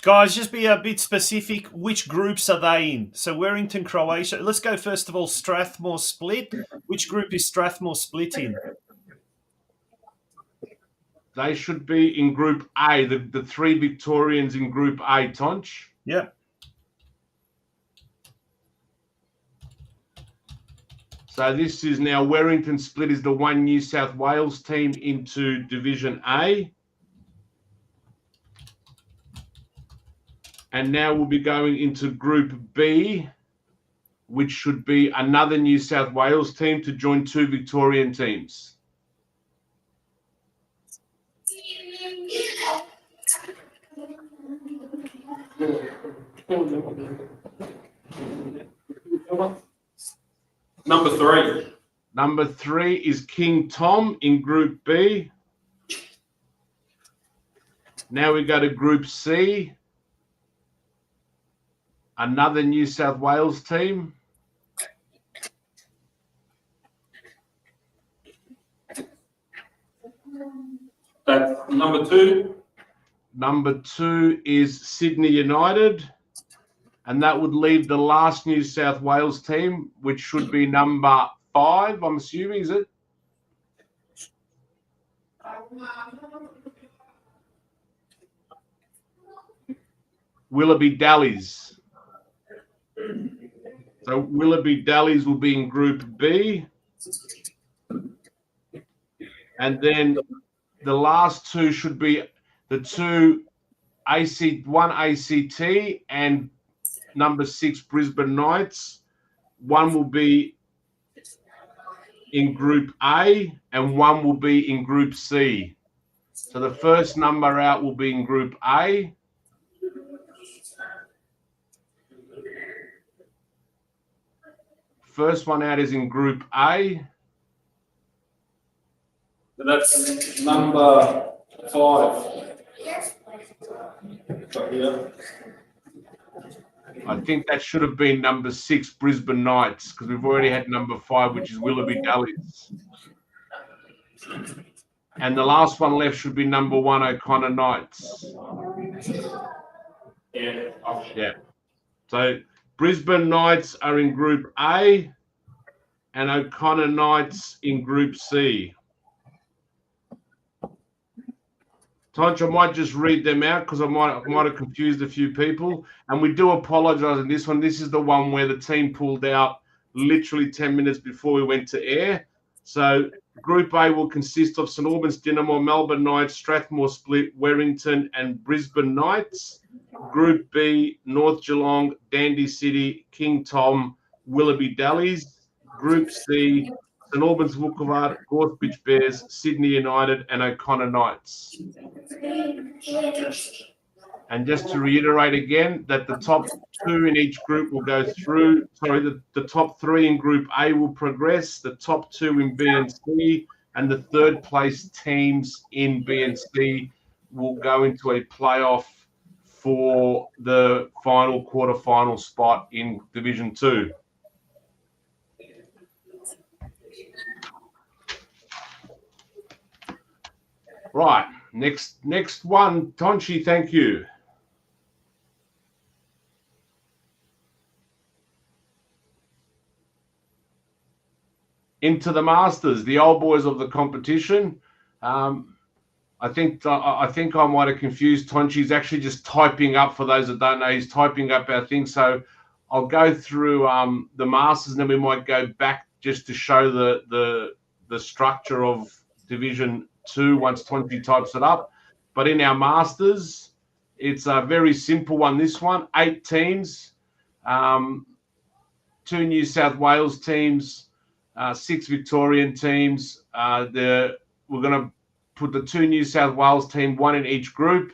Guys, just be a bit specific. Which groups are they in? So Warrington, Croatia. Let's go first of all, Strathmore split. Which group is Strathmore split in? They should be in Group A, the 3 Victorians in Group A, Tonch. Yeah. So this is now Warrington split is the 1 New South Wales team into Division A. And now we'll be going into Group B, which should be another New South Wales team to join 2 Victorian teams. Number 3. Number 3 is King Tom in Group B. Now we go to Group C. Another New South Wales team. That's number 2. Number 2 is Sydney United. And that would leave the last New South Wales team, which should be number 5, I'm assuming, is it? Willoughby Dallies. So Willoughby Dallies will be in Group B. And then the last 2 should be the 2 one ACT and number 6 Brisbane Knights. One will be in Group A and one will be in Group C. So the first number out will be in Group A. First one out is in Group A. That's number 5. I think that should have been number 6 Brisbane Knights, because we've already had number 5, which is Willoughby Dallies. And the last one left should be number 1 O'Connor Knights. Yeah. So Brisbane Knights are in Group A and O'Connor Knights in Group C. Tonch, I might just read them out because I might have confused a few people. And we do apologise on this one. This is the one where the team pulled out literally 10 minutes before we went to air. So Group A will consist of St Albans Dinamo, Melbourne Knights, Strathmore Split, Warrington and Brisbane Knights. Group B, North Geelong, Dandy City, King Tom, Willoughby Dallies. Group C, St Albans Vukovar, Gorthbridge Bears, Sydney United and O'Connor Knights. And just to reiterate again that the top 2 in each group will go through. Sorry, the top 3 in Group A will progress, the top 2 in B and C, and the third place teams in B and C will go into a playoff for the final quarterfinal spot in Division 2. Right, next one, Tonchi, thank you. Into the Masters, the old boys of the competition. I think I might have confused Tonchi. He's actually just typing up, for those that don't know, he's typing up our thing. So I'll go through the Masters and then we might go back just to show the structure of Division 2 once Tonchi types it up. But in our Masters, it's a very simple one. This one, 8 teams, 2 New South Wales teams, 6 Victorian teams. We're going to put the 2 New South Wales team, 1 in each group.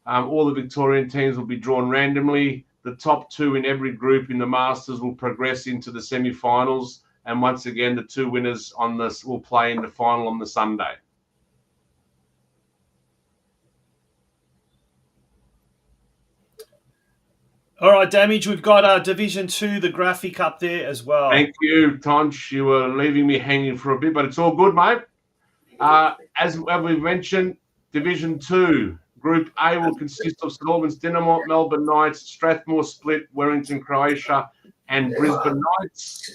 All the Victorian teams will be drawn randomly. The top 2 in every group in the Masters will progress into the semi-finals. And once again, the 2 winners on this will play in the final on the Sunday. All right, Damage, we've got Division 2, the graphic up there as well. Thank you, Tonch. You were leaving me hanging for a bit, but it's all good, mate. As we've mentioned, Division 2, Group A will consist of St Albans Dinamo, Melbourne Knights, Strathmore Split, Wellington Croatia, and Brisbane Knights.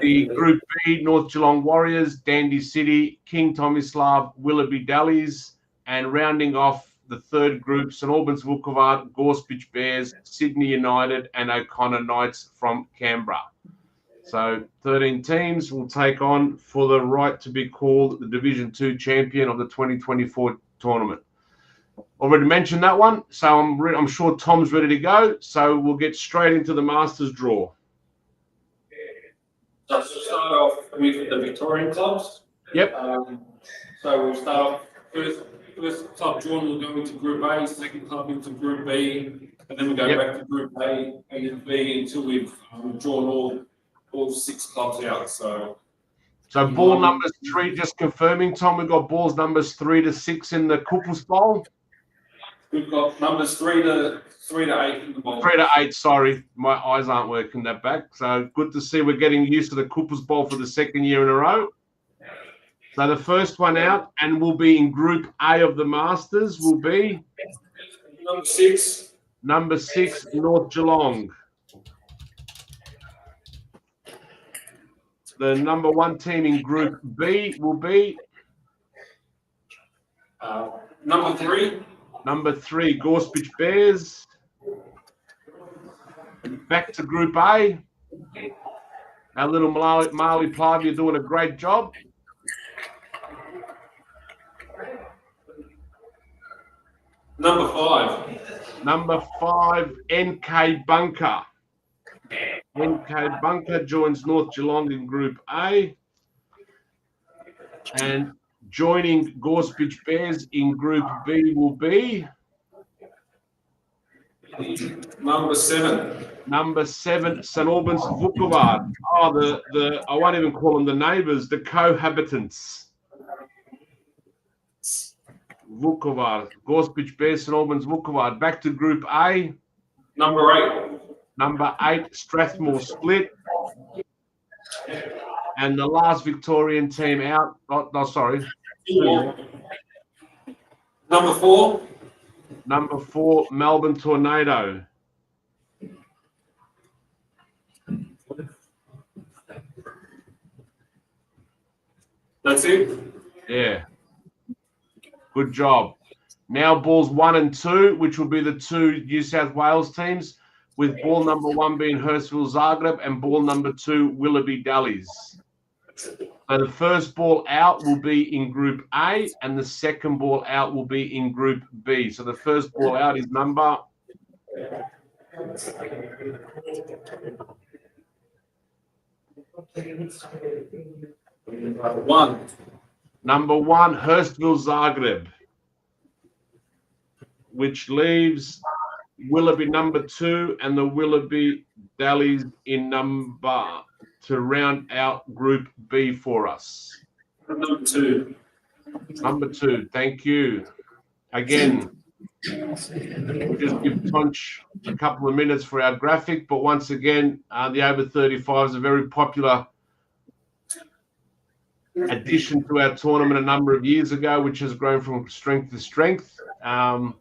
The Group B, North Geelong Warriors, Dandy City, King Tomislav, Willoughby Dallies, and rounding off the third group, St Albans Vukovar, Gorspic Bears, Sydney United, and O'Connor Knights from Canberra. So 13 teams will take on for the right to be called the Division 2 champion of the 2024 tournament. Already mentioned that one, so I'm sure Tom's ready to go. So we'll get straight into the Masters draw. So we'll start off with the Victorian clubs. Yep. So we'll start off first club drawn will go into Group A, second club into Group B, and then we go back to Group A and then B until we've drawn all 6 clubs out. So ball numbers 3, just confirming, Tom, we've got balls numbers 3 to 6 in the Couples Bowl. We've got numbers 3 to 8 in the bowl. 3 to 8, sorry. My eyes aren't working that back. So good to see we're getting used to the Couples Bowl for the second year in a row. So the first one out, and will be in Group A of the Masters, will be number 6, North Geelong. The number 1 team in Group B will be number 3. Number 3, Gorspic Bears. Back to Group A. Our little Marley Plive, you're doing a great job. Number 5. Number 5, NK Bunker. NK Bunker joins North Geelong in Group A. And joining Gorspic Bears in Group B will be number 7. Number 7, St Albans Vukovar. Oh, I won't even call them the neighbours, the cohabitants. Vukovar, Gorspic Bears, St Albans Vukovar. Back to Group A. Number 8. Number 8, Strathmore Split. And the last Victorian team out. Sorry. Number 4. Number 4, Melbourne Tornado. That's it? Yeah. Good job. Now balls 1 and 2, which will be the 2 New South Wales teams, with ball number 1 being Hurstville Zagreb and ball number 2 Willoughby Dallies. So the first ball out will be in Group A and the second ball out will be in Group B. So the first ball out is number 1. Number 1, Hurstville Zagreb, which leaves Willoughby number 2 and the Willoughby Dallies in number to round out Group B for us. Number 2. Number 2, thank you. Again, we'll just give Tonch a couple of minutes for our graphic, but once again, the over 35 is a very popular addition to our tournament a number of years ago, which has grown from strength to strength. A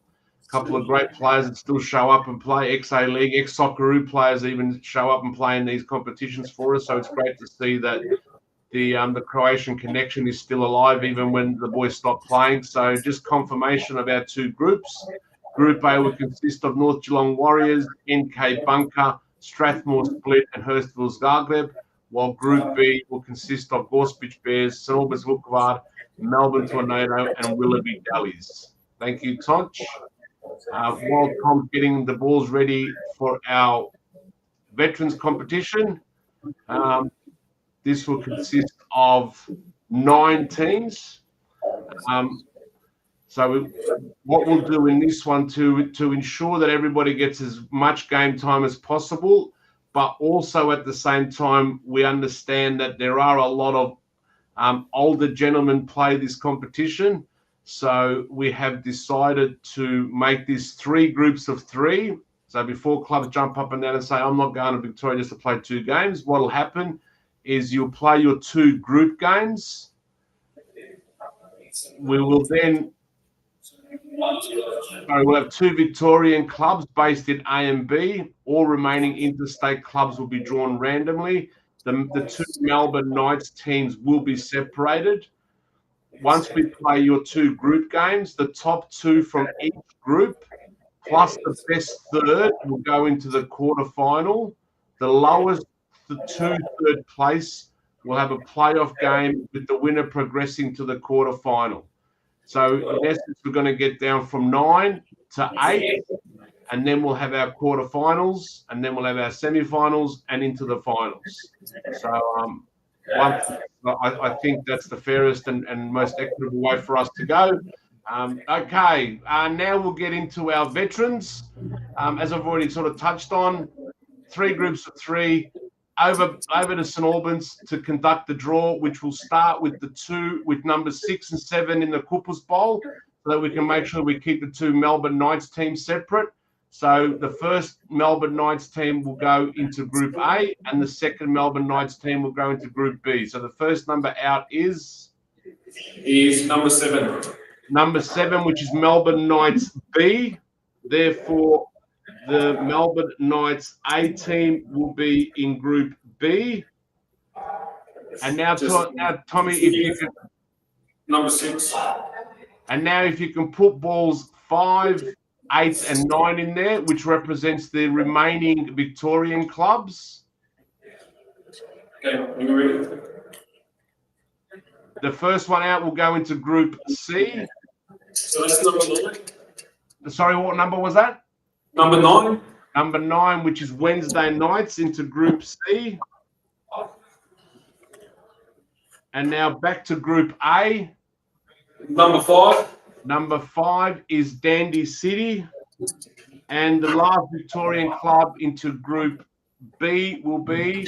couple of great players that still show up and play, ex-A League, ex-Socceroo players even show up and play in these competitions for us. So it's great to see that the Croatian connection is still alive even when the boys stop playing. So just confirmation of our 2 groups. Group A will consist of North Geelong Warriors, NK Bunker, Strathmore Split and Hurstville Zagreb, while Group B will consist of Gorspic Bears, St Albans Vukovar, Melbourne Tornado and Willoughby Dallies. Thank you, Tonch. While Tom's getting the balls ready for our veterans competition, this will consist of 9 teams. So what we'll do in this one to ensure that everybody gets as much game time as possible, but also at the same time, we understand that there are a lot of older gentlemen play this competition. So we have decided to make this 3 groups of 3. So before clubs jump up and down and say, I'm not going to Victoria just to play 2 games, what will happen is you'll play your 2 group games. We will then So we'll have 2 Victorian clubs based in A and B. All remaining interstate clubs will be drawn randomly. The 2 Melbourne Knights teams will be separated. Once we play your 2 group games, the top 2 from each group plus the best third will go into the quarterfinal. The lowest, the 2 third place will have a playoff game with the winner progressing to the quarterfinal. So in essence, we're going to get down from 9 to 8, and then we'll have our quarterfinals, and then we'll have our semi-finals and into the finals. So I think that's the fairest and most equitable way for us to go. Okay, now we'll get into our veterans. As I've already sort of touched on, 3 groups of 3 over to St Albans to conduct the draw, which will start with the 2 with numbers 6 and 7 in the Coopers Bowl, so that we can make sure we keep the 2 Melbourne Knights teams separate. So the first Melbourne Knights team will go into Group A, and the second Melbourne Knights team will go into Group B. So the first number out is number 7. Number 7, which is Melbourne Knights B. Therefore, the Melbourne Knights A team will be in Group B. And now, Tommy, if you can... Number 6. And now if you can put balls 5, 8 and 9 in there, which represents the remaining Victorian clubs. Okay, are you ready? The first one out will go into Group C. So that's number 9. Sorry, what number was that? Number 9. Number 9, which is Wednesday nights, into Group C. And now back to Group A. Number 5. Number 5 is Dandy City. And the last Victorian club into Group B will be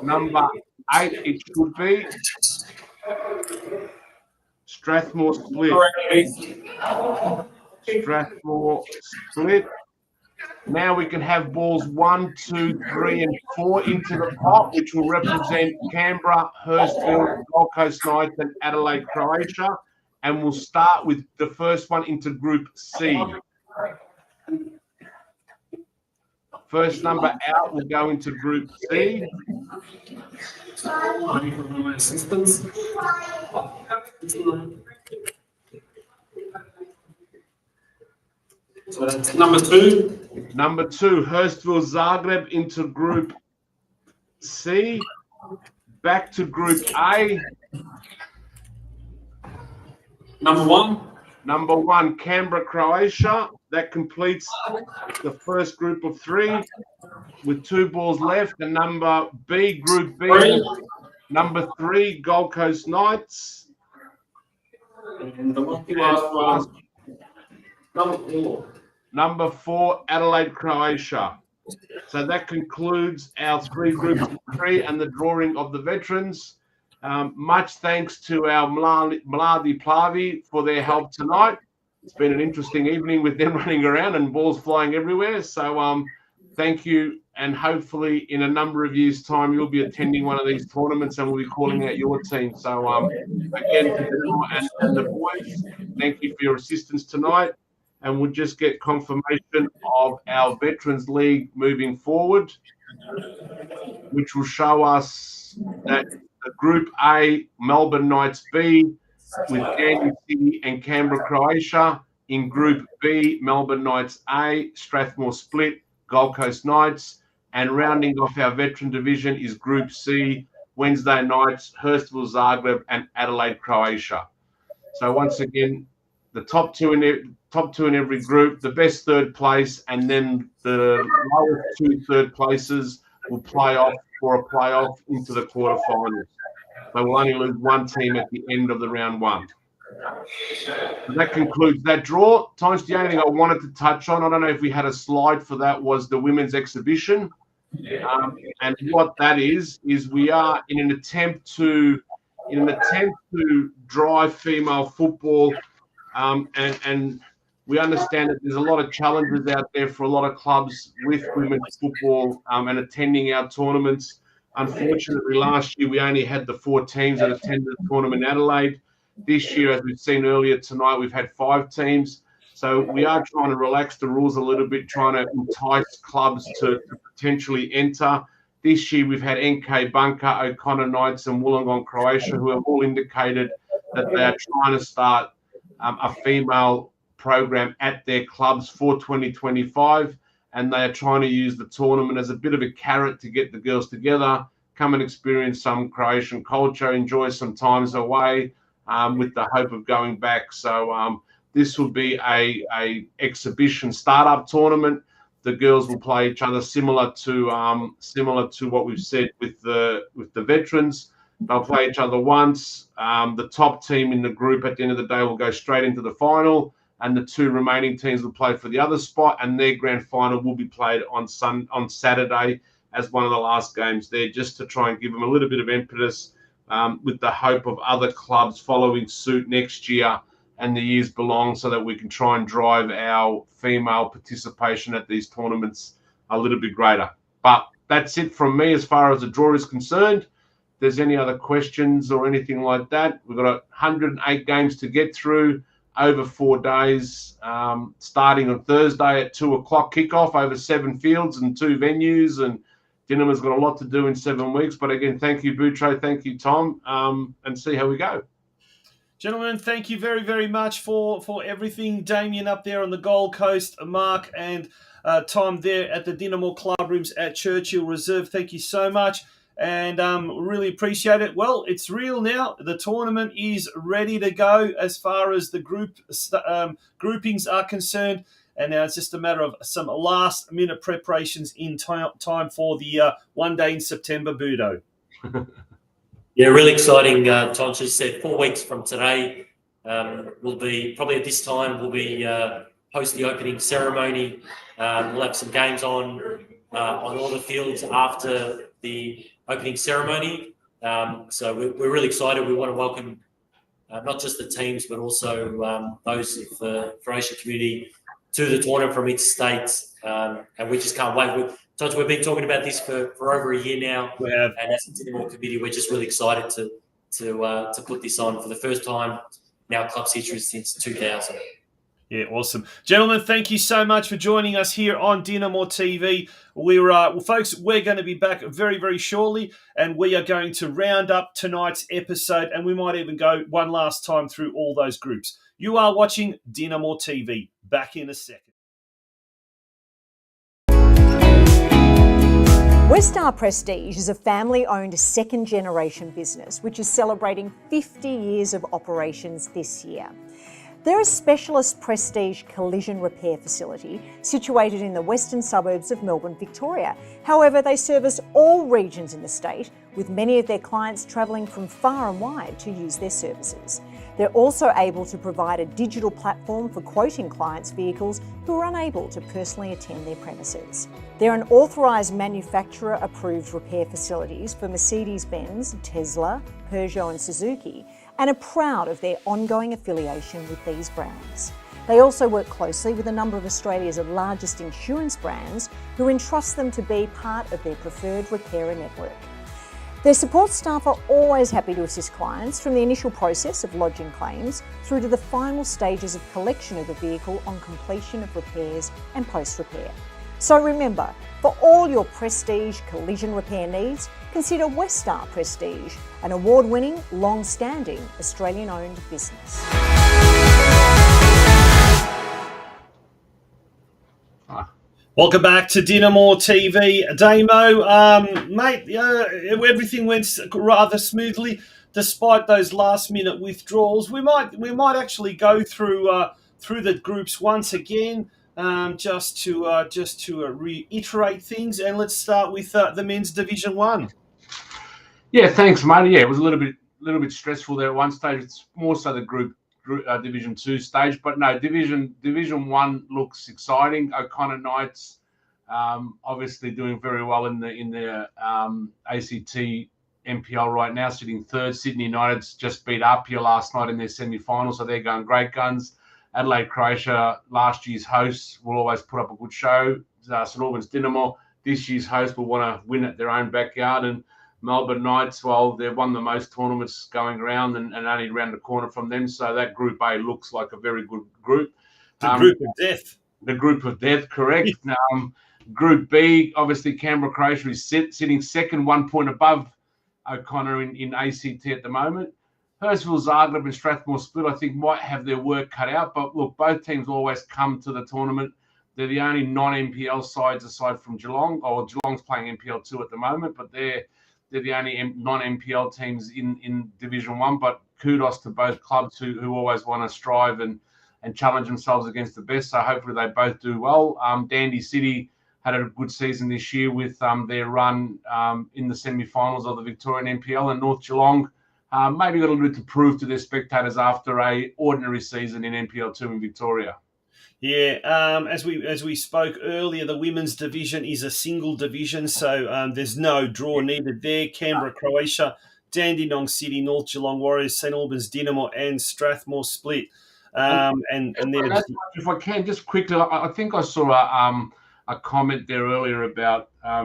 number 8, it should be Strathmore Split. Strathmore Split. Now we can have balls 1, 2, 3, and 4 into the pot, which will represent Canberra, Hurstville, Gold Coast Knights, and Adelaide, Croatia. And we'll start with the first one into Group C. First number out will go into Group C. So that's number 2. Number 2, Hurstville Zagreb into Group C. Back to Group A. Number 1. Number 1, Canberra, Croatia. That completes the first group of 3 with 2 balls left. And number B, Group B, 3. Number 3, Gold Coast Knights. And the last one, number 4. Number 4, Adelaide, Croatia. So that concludes our 3 groups of 3 and the drawing of the veterans. Much thanks to our Mladi Plavi for their help tonight. It's been an interesting evening with them running around and balls flying everywhere. So thank you. And hopefully in a number of years' time, you'll be attending one of these tournaments and we'll be calling out your team. So again, and the boys, thank you for your assistance tonight. And we'll just get confirmation of our Veterans League moving forward, which will show us that the Group A, Melbourne Knights B, with Dandy City and Canberra, Croatia. In Group B, Melbourne Knights A, Strathmore Split, Gold Coast Knights. And rounding off our veteran division is Group C, Wednesday Knights, Hurstville Zagreb, and Adelaide, Croatia. So once again, the top two in every group, the best third place, and then the lowest 2 third places will play off for a playoff into the quarterfinals. They will only lose 1 team at the end of the round 1. So that concludes that draw. Times, the only thing I wanted to touch on, I don't know if we had a slide for that, was the women's exhibition. And what that is we are in an attempt to drive female football. And we understand that there's a lot of challenges out there for a lot of clubs with women's football and attending our tournaments. Unfortunately, last year we only had the 4 teams that attended the tournament in Adelaide. This year, as we've seen earlier tonight, we've had 5 teams. So we are trying to relax the rules a little bit, trying to entice clubs to potentially enter. This year, we've had NK Bunker, O'Connor Knights, and Wollongong Croatia, who have all indicated that they are trying to start a female program at their clubs for 2025. And they are trying to use the tournament as a bit of a carrot to get the girls together, come and experience some Croatian culture, enjoy some times away, with the hope of going back. So this will be a exhibition startup tournament. The girls will play each other similar to what we've said with the veterans. They'll play each other once. The top team in the group at the end of the day will go straight into the final, and the 2 remaining teams will play for the other spot, and their grand final will be played on Saturday as one of the last games there, just to try and give them a little bit of impetus, with the hope of other clubs following suit next year and the years belong, so that we can try and drive our female participation at these tournaments a little bit greater. But that's it from me as far as the draw is concerned. If there's any other questions or anything like that, we've got 108 games to get through over 4 days, starting on Thursday at 2 o'clock kickoff over 7 fields and 2 venues. And Dinamo's got a lot to do in 7 weeks. But again, thank you, Boutro. Thank you, Tom. And see how we go. Gentlemen, thank you very, very much for everything. Damien up there on the Gold Coast, Mark and Tom there at the Dinamo Club Rooms at Churchill Reserve. Thank you so much, and really appreciate it. Well, it's real now. The tournament is ready to go as far as the groupings are concerned, and now it's just a matter of some last-minute preparations in time for the one day in September, Budo. Yeah, really exciting. Tonch has said 4 weeks from today, we'll be probably at this time we'll be host the opening ceremony. We'll have some games on all the fields after the opening ceremony. So we're really excited. We want to welcome not just the teams, but also those of the Croatian community to the tournament from each state, and we just can't wait. We've been talking about this for over a year now. We have. And as a Dinamo committee, we're just really excited to put this on for the first time in our club's history since 2000. Yeah, awesome. Gentlemen, thank you so much for joining us here on DinamoTV. Folks, we're going to be back very, very shortly, and we are going to round up tonight's episode, and we might even go one last time through all those groups. You are watching DinamoTV. Back in a second. Westar Prestige is a family-owned second-generation business which is celebrating 50 years of operations this year. They're a specialist prestige collision repair facility situated in the western suburbs of Melbourne, Victoria. However, they service all regions in the state, with many of their clients travelling from far and wide to use their services. They're also able to provide a digital platform for quoting clients' vehicles who are unable to personally attend their premises. They're an authorised manufacturer-approved repair facilities for Mercedes-Benz, Tesla, Peugeot and Suzuki, and are proud of their ongoing affiliation with these brands. They also work closely with a number of Australia's largest insurance brands who entrust them to be part of their preferred repairer network. Their support staff are always happy to assist clients from the initial process of lodging claims through to the final stages of collection of the vehicle on completion of repairs and post-repair. So remember, for all your prestige collision repair needs, consider Westar Prestige, an award-winning, long-standing Australian-owned business. Welcome back to DinamoTV. Damo, mate, everything went rather smoothly despite those last-minute withdrawals. We might actually go through the groups once again, just to reiterate things, and let's start with the men's Division 1. Yeah, thanks, mate. Yeah, it was a little bit stressful there at one stage. It's more so the group Division 2 stage, but no, Division 1 looks exciting. O'Connor Knights, obviously doing very well in the ACT NPL right now, sitting third. Sydney United's just beat Apia last night in their semi-final, so they're going great guns. Adelaide Croatia, last year's hosts, will always put up a good show. St Albans Dinamo, this year's host, will want to win at their own backyard, and Melbourne Knights, well, they've won the most tournaments going around and only around the corner from them. So that Group A looks like a very good group. The group of death. The group of death, correct. Group B, obviously Canberra Croatia is sitting second, 1 point above O'Connor in ACT at the moment. Hurstville, Zagreb and Strathmore Split, I think, might have their work cut out. But look, both teams always come to the tournament. They're the only non-NPL sides aside from Geelong. Geelong's playing NPL 2 at the moment, but they're the only non-NPL teams in Division 1. But kudos to both clubs who always want to strive and challenge themselves against the best. So hopefully they both do well. Dandy City had a good season this year with their run in the semi-finals of the Victorian NPL, and North Geelong maybe got a little bit to prove to their spectators after a ordinary season in NPL 2 in Victoria. Yeah, as we spoke earlier, the women's division is a single division, so there's no draw needed there. Canberra Croatia, Dandenong City, North Geelong Warriors, St Albans Dinamo and Strathmore Split. If I can, just quickly, I think I saw a comment there earlier about, I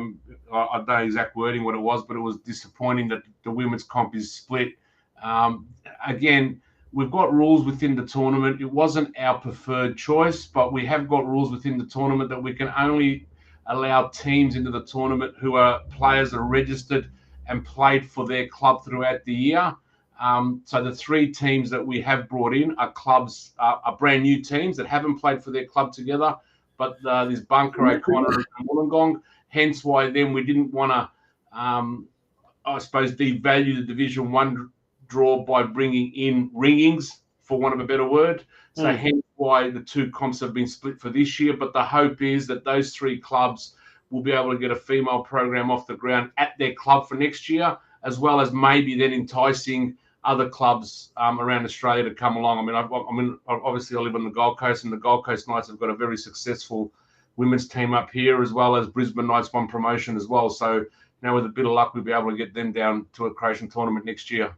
don't know exact wording what it was, but it was disappointing that the women's comp is split. Again, we've got rules within the tournament. It wasn't our preferred choice, but we have got rules within the tournament that we can only allow teams into the tournament who are players that are registered and played for their club throughout the year. So the 3 teams that we have brought in are clubs, are brand new teams that haven't played for their club together, but there's Bunker, O'Connor and Wollongong. Hence why then we didn't want to, I suppose, devalue the Division 1 draw by bringing in ringings, for want of a better word. So hence why the 2 comps have been split for this year. But the hope is that those 3 clubs will be able to get a female program off the ground at their club for next year, as well as maybe then enticing other clubs around Australia to come along. I mean, obviously I live on the Gold Coast, and the Gold Coast Knights have got a very successful women's team up here, as well as Brisbane Knights won promotion as well. So now with a bit of luck, we'll be able to get them down to a Croatian tournament next year.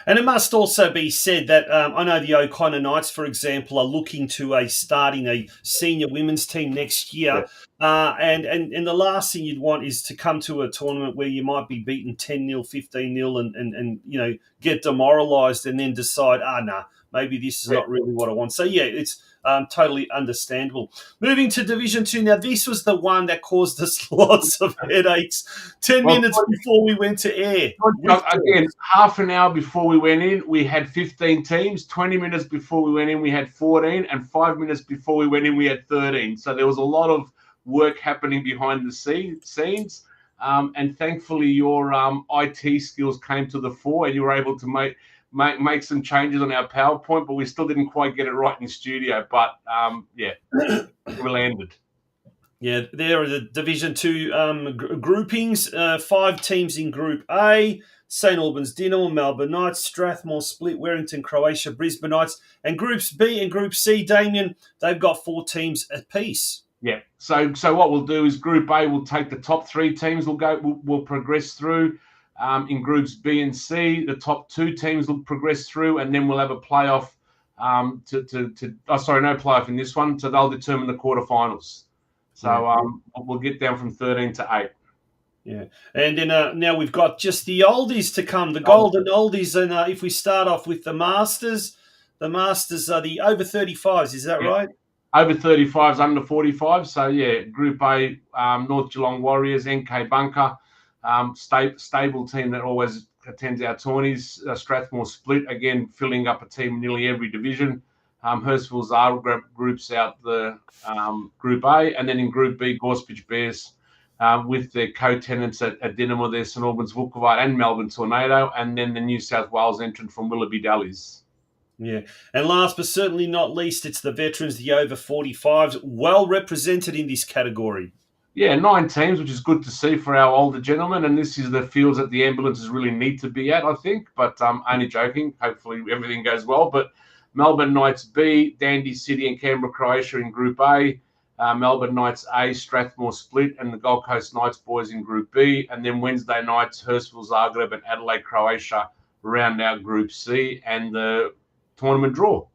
And it must also be said that I know the O'Connor Knights, for example, are looking to starting a senior women's team next year. Yeah. And the last thing you'd want is to come to a tournament where you might be beaten 10-0, 15-0 and get demoralised and then decide, maybe this is not really what I want. So, yeah, it's totally understandable. Moving to Division 2 now, this was the one that caused us lots of headaches. 10 minutes before we went to air. Again, half an hour before we went in, we had 15 teams. 20 minutes before we went in, we had 14. And 5 minutes before we went in, we had 13. So there was a lot of work happening behind the scenes. And thankfully, your IT skills came to the fore, and you were able to make some changes on our PowerPoint, but we still didn't quite get it right in studio. But we landed. Yeah, there are the Division 2 groupings. 5 teams in Group A: St Albans Dinamo, Melbourne Knights, Strathmore Split, Wellington Croatia, Brisbane Knights. And Groups B and Group C, Damien, they've got 4 teams apiece. Yeah. So what we'll do is Group A will take the top 3 teams. We'll progress through. In Groups B and C, the top 2 teams will progress through, and then we'll have a playoff. No playoff in this one. So they'll determine the quarterfinals. So we'll get down from 13 to 8. Yeah, and then now we've got just the oldies to come, the golden oldies. And if we start off with the Masters are the over 35s. Is that right? Over 35s, under 45. So yeah, Group A, North Geelong Warriors, NK Bunker. Stable team that always attends our tourneys. Strathmore Split, again, filling up a team in nearly every division. Hurstville Zagreb groups out the Group A. And then in Group B, Gorspitch Bears with their co-tenants at Dinamo, their St Albans Vukovar and Melbourne Tornado. And then the New South Wales entrant from Willoughby Dallies. Yeah. And last but certainly not least, it's the veterans, the over 45s, well represented in this category. Yeah, 9 teams, which is good to see for our older gentlemen. And this is the fields that the ambulances really need to be at, I think. But only joking. Hopefully everything goes well. But Melbourne Knights B, Dandy City and Canberra Croatia in Group A. Melbourne Knights A, Strathmore Split, and the Gold Coast Knights boys in Group B. And then Wednesday nights, Hurstville Zagreb and Adelaide Croatia round out Group C and the tournament draw.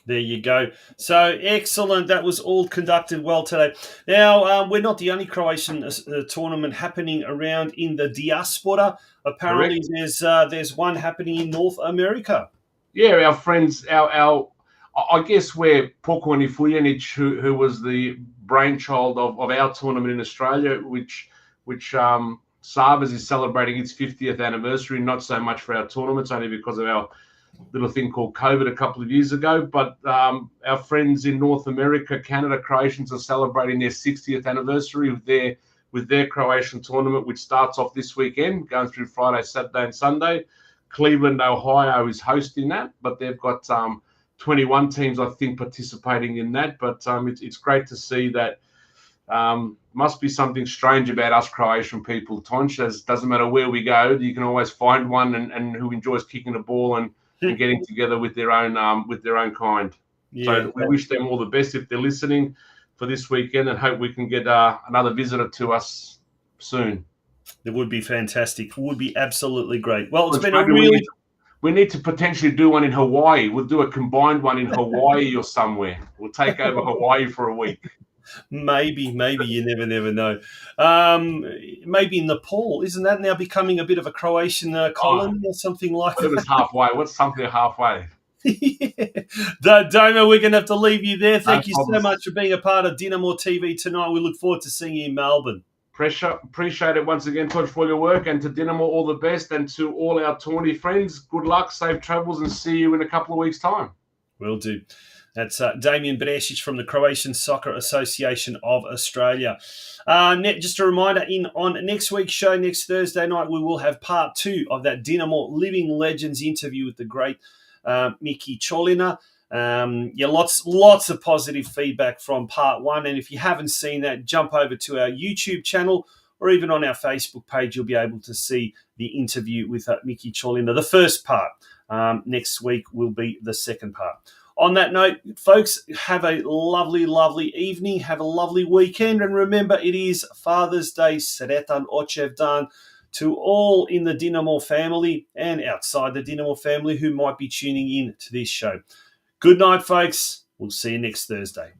There you go. So excellent. That was all conducted well today. Now, we're not the only Croatian tournament happening around in the diaspora. Apparently, there's one happening in North America. Yeah, our friends, I guess we're Pokoni Fuljanic, who was the brainchild of our tournament in Australia, which Sabres is celebrating its 50th anniversary, not so much for our tournaments, only because of our little thing called COVID a couple of years ago. But our friends in North America, Canada, Croatians are celebrating their 60th anniversary with their Croatian tournament, which starts off this weekend, going through Friday, Saturday, and Sunday. Cleveland, Ohio is hosting that, but they've got 21 teams, I think, participating in that. But it's great to see that. Must be something strange about us Croatian people, Tonch. As doesn't matter where we go, you can always find one and who enjoys kicking the ball and getting together with their own kind. Yeah. So we wish them all the best if they're listening for this weekend, and hope we can get another visitor to us soon. It would be fantastic. It would be absolutely great. Well, it's been a really... We need to potentially do one in Hawaii. We'll do a combined one in Hawaii or somewhere. We'll take over Hawaii for a week. Maybe you never know. Maybe Nepal, isn't that now becoming a bit of a Croatian colony or something like that? It was halfway. What's something halfway? Damo, we're going to have to leave you there. Thank you so much for being a part of DinamoTV tonight. We look forward to seeing you in Melbourne. Appreciate it once again, Todd, for all your work, and to Dinamo, all the best, and to all our Tawny friends, good luck, safe travels, and see you in a couple of weeks' time. Will do. That's Damien Bresic from the Croatian Soccer Association of Australia. Just a reminder, on next week's show, next Thursday night, we will have part 2 of that Dinamo Living Legends interview with the great Miki Cholina. Lots of positive feedback from part 1. And if you haven't seen that, jump over to our YouTube channel or even on our Facebook page. You'll be able to see the interview with Miki Cholina. The first part. Next week will be the second part. On that note, folks, have a lovely, lovely evening. Have a lovely weekend. And remember, it is Father's Day. Sretan Očev Dan to all in the Dinamo family and outside the Dinamo family who might be tuning in to this show. Good night, folks. We'll see you next Thursday.